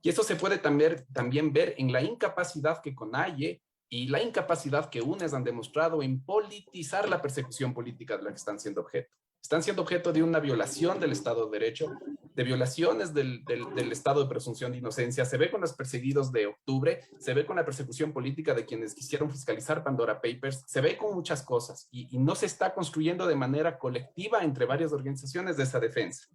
Y eso se puede también ver en la incapacidad que CONAIE y la incapacidad que UNES han demostrado en politizar la persecución política de la que están siendo objeto. Están siendo objeto de una violación del Estado de Derecho, de violaciones del estado de presunción de inocencia. Se ve con los perseguidos de octubre, se ve con la persecución política de quienes quisieron fiscalizar Pandora Papers, se ve con muchas cosas y no se está construyendo de manera colectiva entre varias organizaciones de esa defensa.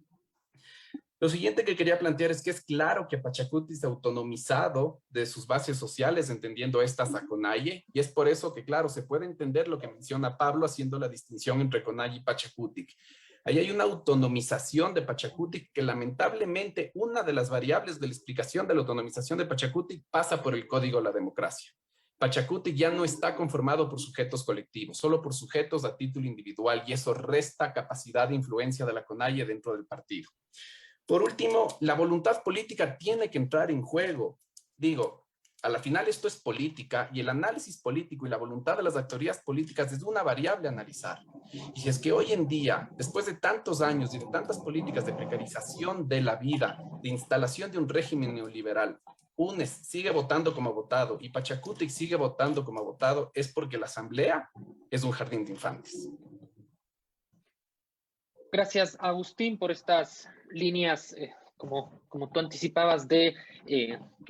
Lo siguiente que quería plantear es que es claro que Pachacutic se ha autonomizado de sus bases sociales, entendiendo estas a CONAIE, y es por eso que, claro, se puede entender lo que menciona Pablo haciendo la distinción entre CONAIE y Pachacutic. Ahí hay una autonomización de Pachacutic que lamentablemente una de las variables de la explicación de la autonomización de Pachacutic pasa por el código de la democracia. Pachacutic ya no está conformado por sujetos colectivos, solo por sujetos a título individual, y eso resta capacidad de influencia de la CONAIE dentro del partido. Por último, la voluntad política tiene que entrar en juego. Digo, a la final esto es política y el análisis político y la voluntad de las autoridades políticas es una variable a analizar. Y si es que hoy en día, después de tantos años y de tantas políticas de precarización de la vida, de instalación de un régimen neoliberal, UNES sigue votando como ha votado y Pachacutic sigue votando como ha votado, es porque la Asamblea es un jardín de infantes. Gracias, Agustín, por estas líneas, como tú anticipabas, que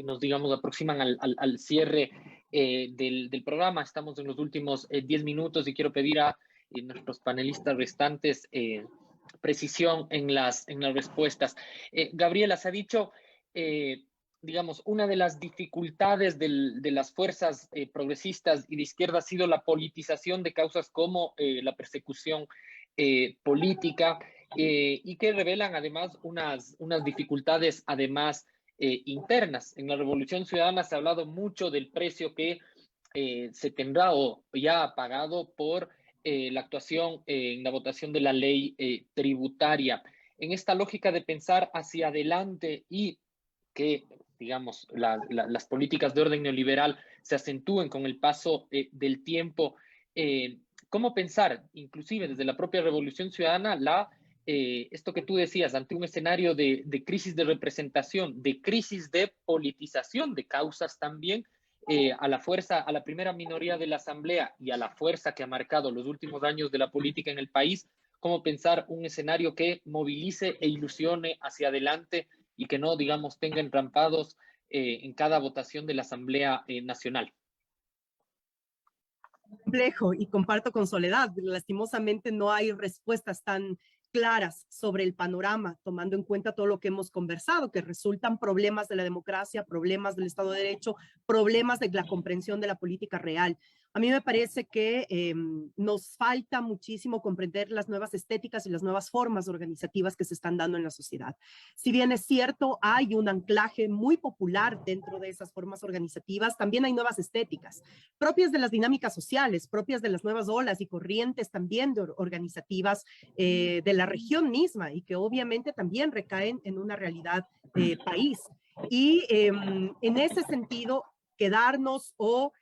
nos, digamos, aproximan al cierre del programa. Estamos en los últimos 10 minutos y quiero pedir a nuestros panelistas restantes precisión en las respuestas. Gabriela, se ha dicho, digamos, una de las dificultades de las fuerzas progresistas y de izquierda ha sido la politización de causas como la persecución política, y que revelan además unas dificultades además internas. En la Revolución Ciudadana se ha hablado mucho del precio que se tendrá o ya ha pagado por la actuación en la votación de la ley tributaria. En esta lógica de pensar hacia adelante y que, digamos, las políticas de orden neoliberal se acentúen con el paso del tiempo, ¿cómo pensar, inclusive desde la propia Revolución Ciudadana, esto que tú decías, ante un escenario de crisis de representación, de crisis de politización de causas también, a la primera minoría de la Asamblea y a la fuerza que ha marcado los últimos años de la política en el país? ¿Cómo pensar un escenario que movilice e ilusione hacia adelante y que no, digamos, tenga entrampados en cada votación de la Asamblea Nacional? Complejo, y comparto con Soledad, lastimosamente no hay respuestas tan claras sobre el panorama, tomando en cuenta todo lo que hemos conversado, que resultan problemas de la democracia, problemas del Estado de Derecho, problemas de la comprensión de la política real. A mí me parece que nos falta muchísimo comprender las nuevas estéticas y las nuevas formas organizativas que se están dando en la sociedad. Si bien es cierto, hay un anclaje muy popular dentro de esas formas organizativas, también hay nuevas estéticas, propias de las dinámicas sociales, propias de las nuevas olas y corrientes también organizativas de la región misma y que obviamente también recaen en una realidad país. Y en ese sentido, quedarnos o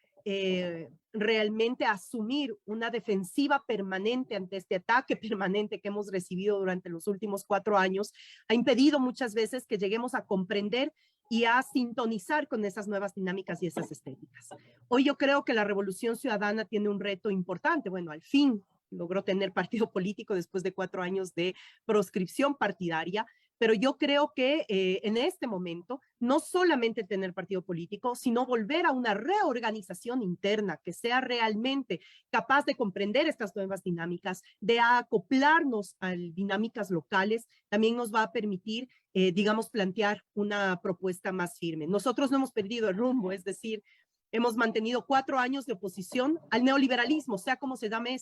realmente asumir una defensiva permanente ante este ataque permanente que hemos recibido durante los últimos 4 años ha impedido muchas veces que lleguemos a comprender y a sintonizar con esas nuevas dinámicas y esas estéticas. Hoy yo creo que la Revolución Ciudadana tiene un reto importante. Bueno, al fin logró tener partido político después de 4 años de proscripción partidaria, pero yo creo que en este momento no solamente tener partido político, sino volver a una reorganización interna que sea realmente capaz de comprender estas nuevas dinámicas, de acoplarnos a dinámicas locales, también nos va a permitir, digamos, plantear una propuesta más firme. Nosotros no hemos perdido el rumbo, es decir, hemos mantenido 4 años de oposición al neoliberalismo, sea como se llame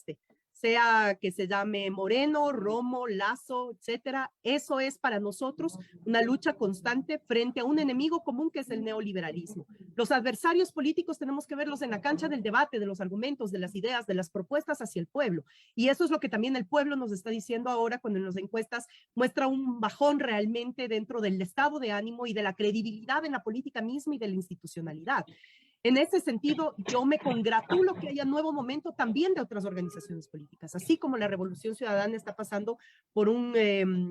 sea que se llame Moreno, Romo, Lazo, etcétera. Eso es para nosotros una lucha constante frente a un enemigo común que es el neoliberalismo. Los adversarios políticos tenemos que verlos en la cancha del debate, de los argumentos, de las ideas, de las propuestas hacia el pueblo. Y eso es lo que también el pueblo nos está diciendo ahora cuando en las encuestas muestra un bajón realmente dentro del estado de ánimo y de la credibilidad en la política misma y de la institucionalidad. En ese sentido, yo me congratulo que haya nuevo momento también de otras organizaciones políticas, así como la Revolución Ciudadana está pasando por un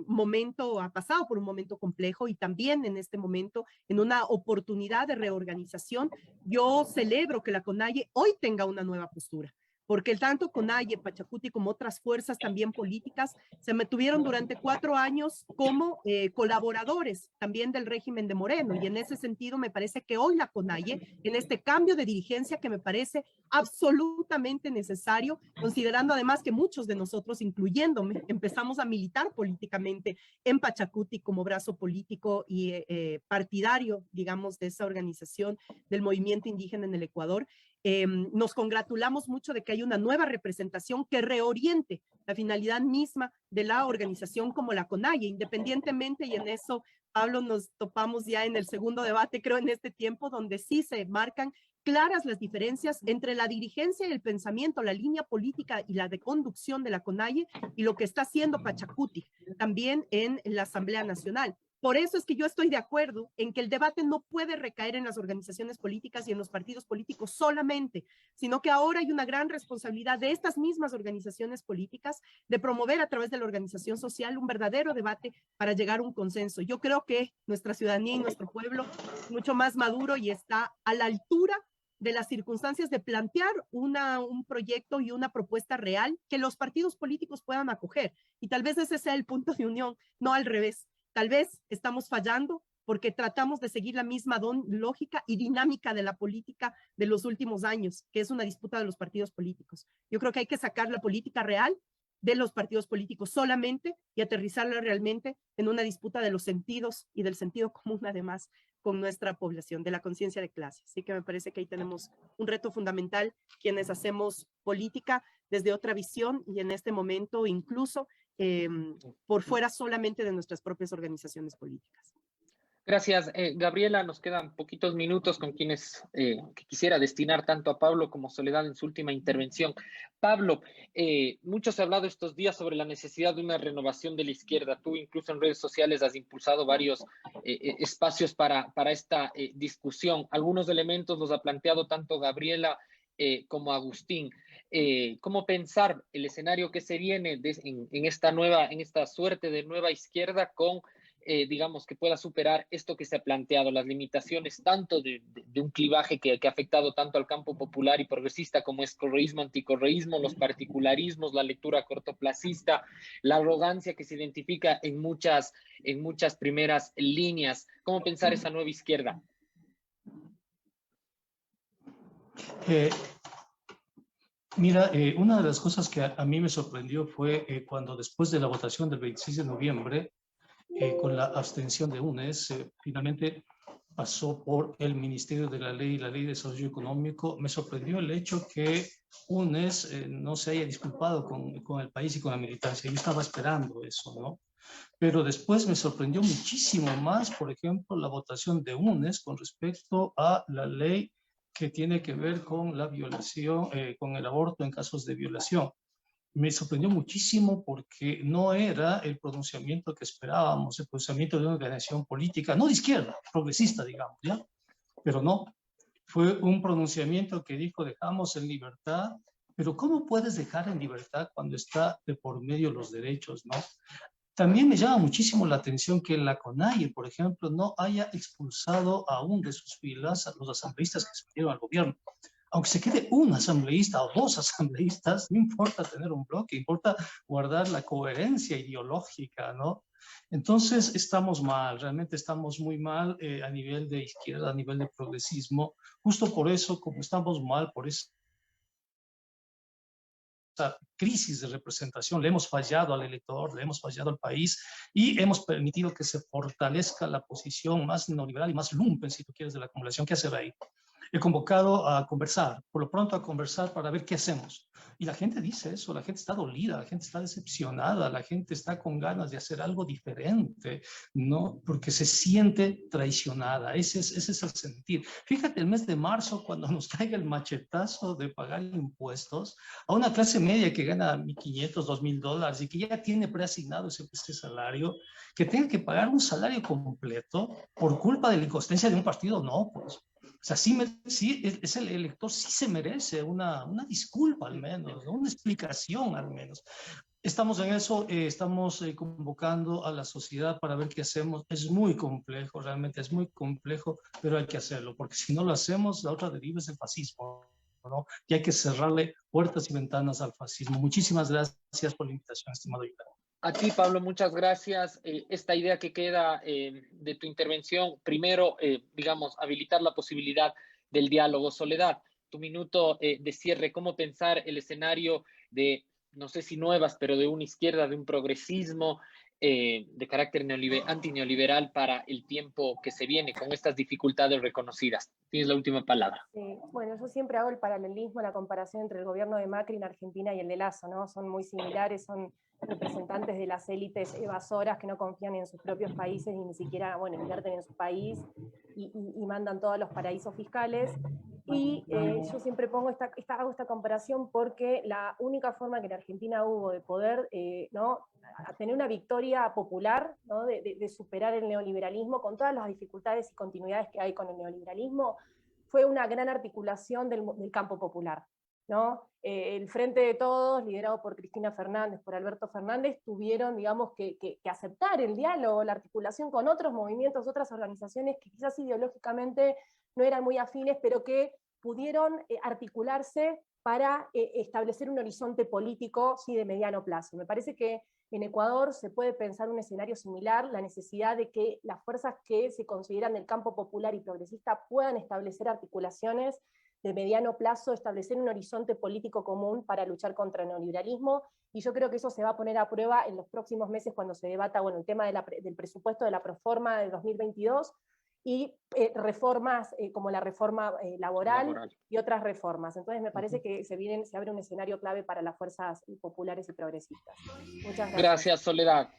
momento, ha pasado por un momento complejo y también en este momento en una oportunidad de reorganización. Yo celebro que la CONAIE hoy tenga una nueva postura, porque tanto CONAIE, Pachacuti como otras fuerzas también políticas se mantuvieron durante 4 años como colaboradores también del régimen de Moreno, y en ese sentido me parece que hoy la CONAIE, en este cambio de dirigencia que me parece absolutamente necesario, considerando además que muchos de nosotros, incluyéndome, empezamos a militar políticamente en Pachacuti como brazo político y partidario, digamos, de esa organización del movimiento indígena en el Ecuador. Nos congratulamos mucho de que hay una nueva representación que reoriente la finalidad misma de la organización como la CONAIE, independientemente, y en eso, Pablo, nos topamos ya en el segundo debate, creo, en este tiempo, donde sí se marcan claras las diferencias entre la dirigencia y el pensamiento, la línea política y la de conducción de la CONAIE y lo que está haciendo Pachacuti, también en la Asamblea Nacional. Por eso es que yo estoy de acuerdo en que el debate no puede recaer en las organizaciones políticas y en los partidos políticos solamente, sino que ahora hay una gran responsabilidad de estas mismas organizaciones políticas de promover a través de la organización social un verdadero debate para llegar a un consenso. Yo creo que nuestra ciudadanía y nuestro pueblo es mucho más maduro y está a la altura de las circunstancias de plantear un proyecto y una propuesta real que los partidos políticos puedan acoger. Y tal vez ese sea el punto de unión, no al revés. Tal vez estamos fallando porque tratamos de seguir la misma lógica y dinámica de la política de los últimos años, que es una disputa de los partidos políticos. Yo creo que hay que sacar la política real de los partidos políticos solamente y aterrizarla realmente en una disputa de los sentidos y del sentido común, además, con nuestra población, de la conciencia de clase. Así que me parece que ahí tenemos un reto fundamental quienes hacemos política desde otra visión y en este momento incluso por fuera solamente de nuestras propias organizaciones políticas. Gracias, Gabriela. Nos quedan poquitos minutos con quienes que quisiera destinar tanto a Pablo como Soledad en su última intervención. Pablo, mucho se ha hablado estos días sobre la necesidad de una renovación de la izquierda. Tú incluso en redes sociales has impulsado varios espacios para esta discusión. Algunos elementos los ha planteado tanto Gabriela como Agustín. ¿Cómo pensar el escenario que se viene en esta suerte de nueva izquierda con digamos, que pueda superar esto que se ha planteado, las limitaciones tanto de un clivaje que ha afectado tanto al campo popular y progresista como es correísmo, anticorreísmo, los particularismos, la lectura cortoplacista, la arrogancia que se identifica en muchas primeras líneas? ¿Cómo pensar esa nueva izquierda? Mira, una de las cosas que a mí me sorprendió fue cuando después de la votación del 26 de noviembre, con la abstención de UNES, finalmente pasó por el Ministerio de la Ley y la Ley de Desarrollo Económico. Me sorprendió el hecho que UNES no se haya disculpado con el país y con la militancia. Yo estaba esperando eso, ¿no? Pero después me sorprendió muchísimo más, por ejemplo, la votación de UNES con respecto a la ley que tiene que ver con la violación, con el aborto en casos de violación. Me sorprendió muchísimo porque no era el pronunciamiento que esperábamos, el pronunciamiento de una organización política, no de izquierda, progresista, digamos, ¿ya? Pero no, fue un pronunciamiento que dijo, dejamos en libertad, pero ¿cómo puedes dejar en libertad cuando está de por medio los derechos, no? También me llama muchísimo la atención que la CONAIE, por ejemplo, no haya expulsado aún de sus filas a los asambleístas que se unieron al gobierno. Aunque se quede un asambleísta o dos asambleístas, no importa tener un bloque, importa guardar la coherencia ideológica, ¿no? Entonces estamos mal, realmente estamos muy mal a nivel de izquierda, a nivel de progresismo. Justo por eso, como estamos mal por eso, crisis de representación, le hemos fallado al elector, le hemos fallado al país y hemos permitido que se fortalezca la posición más neoliberal y más lumpen, si tú quieres, de la acumulación. ¿Qué hacer ahí? He convocado a conversar, por lo pronto a conversar para ver qué hacemos. Y la gente dice eso, la gente está dolida, la gente está decepcionada, la gente está con ganas de hacer algo diferente, ¿no? Porque se siente traicionada, ese es el sentir. Fíjate, el mes de marzo, cuando nos caiga el machetazo de pagar impuestos a una clase media que gana $1,500, $2,000 y que ya tiene preasignado ese salario, que tenga que pagar un salario completo por culpa de la inconsistencia de un partido, no, pues. O sea, sí es el elector sí se merece una disculpa al menos, ¿no? Una explicación al menos. Estamos en eso, estamos convocando a la sociedad para ver qué hacemos. Es muy complejo, realmente es muy complejo, pero hay que hacerlo, porque si no lo hacemos, la otra deriva es el fascismo, ¿no? Y hay que cerrarle puertas y ventanas al fascismo. Muchísimas gracias por la invitación, estimado Yura. A ti, Pablo, muchas gracias. Esta idea que queda de tu intervención, primero, digamos, habilitar la posibilidad del diálogo. Soledad, tu minuto de cierre, ¿cómo pensar el escenario de, no sé si nuevas, pero de una izquierda, de un progresismo de carácter antineoliberal para el tiempo que se viene, con estas dificultades reconocidas? Tienes la última palabra. Sí, bueno, yo siempre hago el paralelismo, la comparación entre el gobierno de Macri en Argentina y el de Lasso, ¿no? Son muy similares, son representantes de las élites evasoras que no confían en sus propios países y ni siquiera, bueno, invierten en su país y mandan todos los paraísos fiscales. Y yo siempre pongo hago esta comparación porque la única forma que en Argentina hubo de poder ¿no? a tener una victoria popular, ¿no? de superar el neoliberalismo con todas las dificultades y continuidades que hay con el neoliberalismo, fue una gran articulación del campo popular, ¿no? El Frente de Todos, liderado por Cristina Fernández, por Alberto Fernández, tuvieron, digamos, que aceptar el diálogo, la articulación con otros movimientos, otras organizaciones que quizás ideológicamente no eran muy afines, pero que pudieron articularse para establecer un horizonte político, sí, de mediano plazo. Me parece que en Ecuador se puede pensar un escenario similar, la necesidad de que las fuerzas que se consideran del campo popular y progresista puedan establecer articulaciones de mediano plazo, establecer un horizonte político común para luchar contra el neoliberalismo, y yo creo que eso se va a poner a prueba en los próximos meses cuando se debata, bueno, el tema del presupuesto de la Proforma de 2022, y reformas como la reforma laboral y otras reformas. Entonces me parece que se abre un escenario clave para las fuerzas populares y progresistas. Muchas gracias. Gracias, Soledad.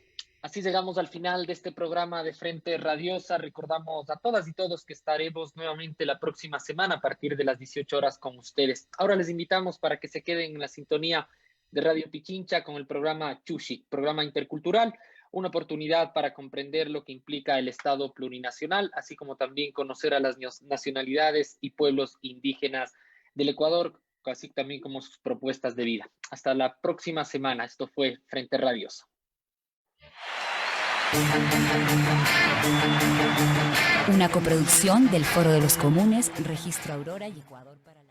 Así llegamos al final de este programa de Frente Radiosa. Recordamos a todas y todos que estaremos nuevamente la próxima semana a partir de las 18 horas con ustedes. Ahora les invitamos para que se queden en la sintonía de Radio Pichincha con el programa Chushi, programa intercultural, una oportunidad para comprender lo que implica el Estado plurinacional, así como también conocer a las nacionalidades y pueblos indígenas del Ecuador, así también como sus propuestas de vida. Hasta la próxima semana. Esto fue Frente Radioso. Una coproducción del Foro de los Comunes, Registro Aurora y Ecuador para la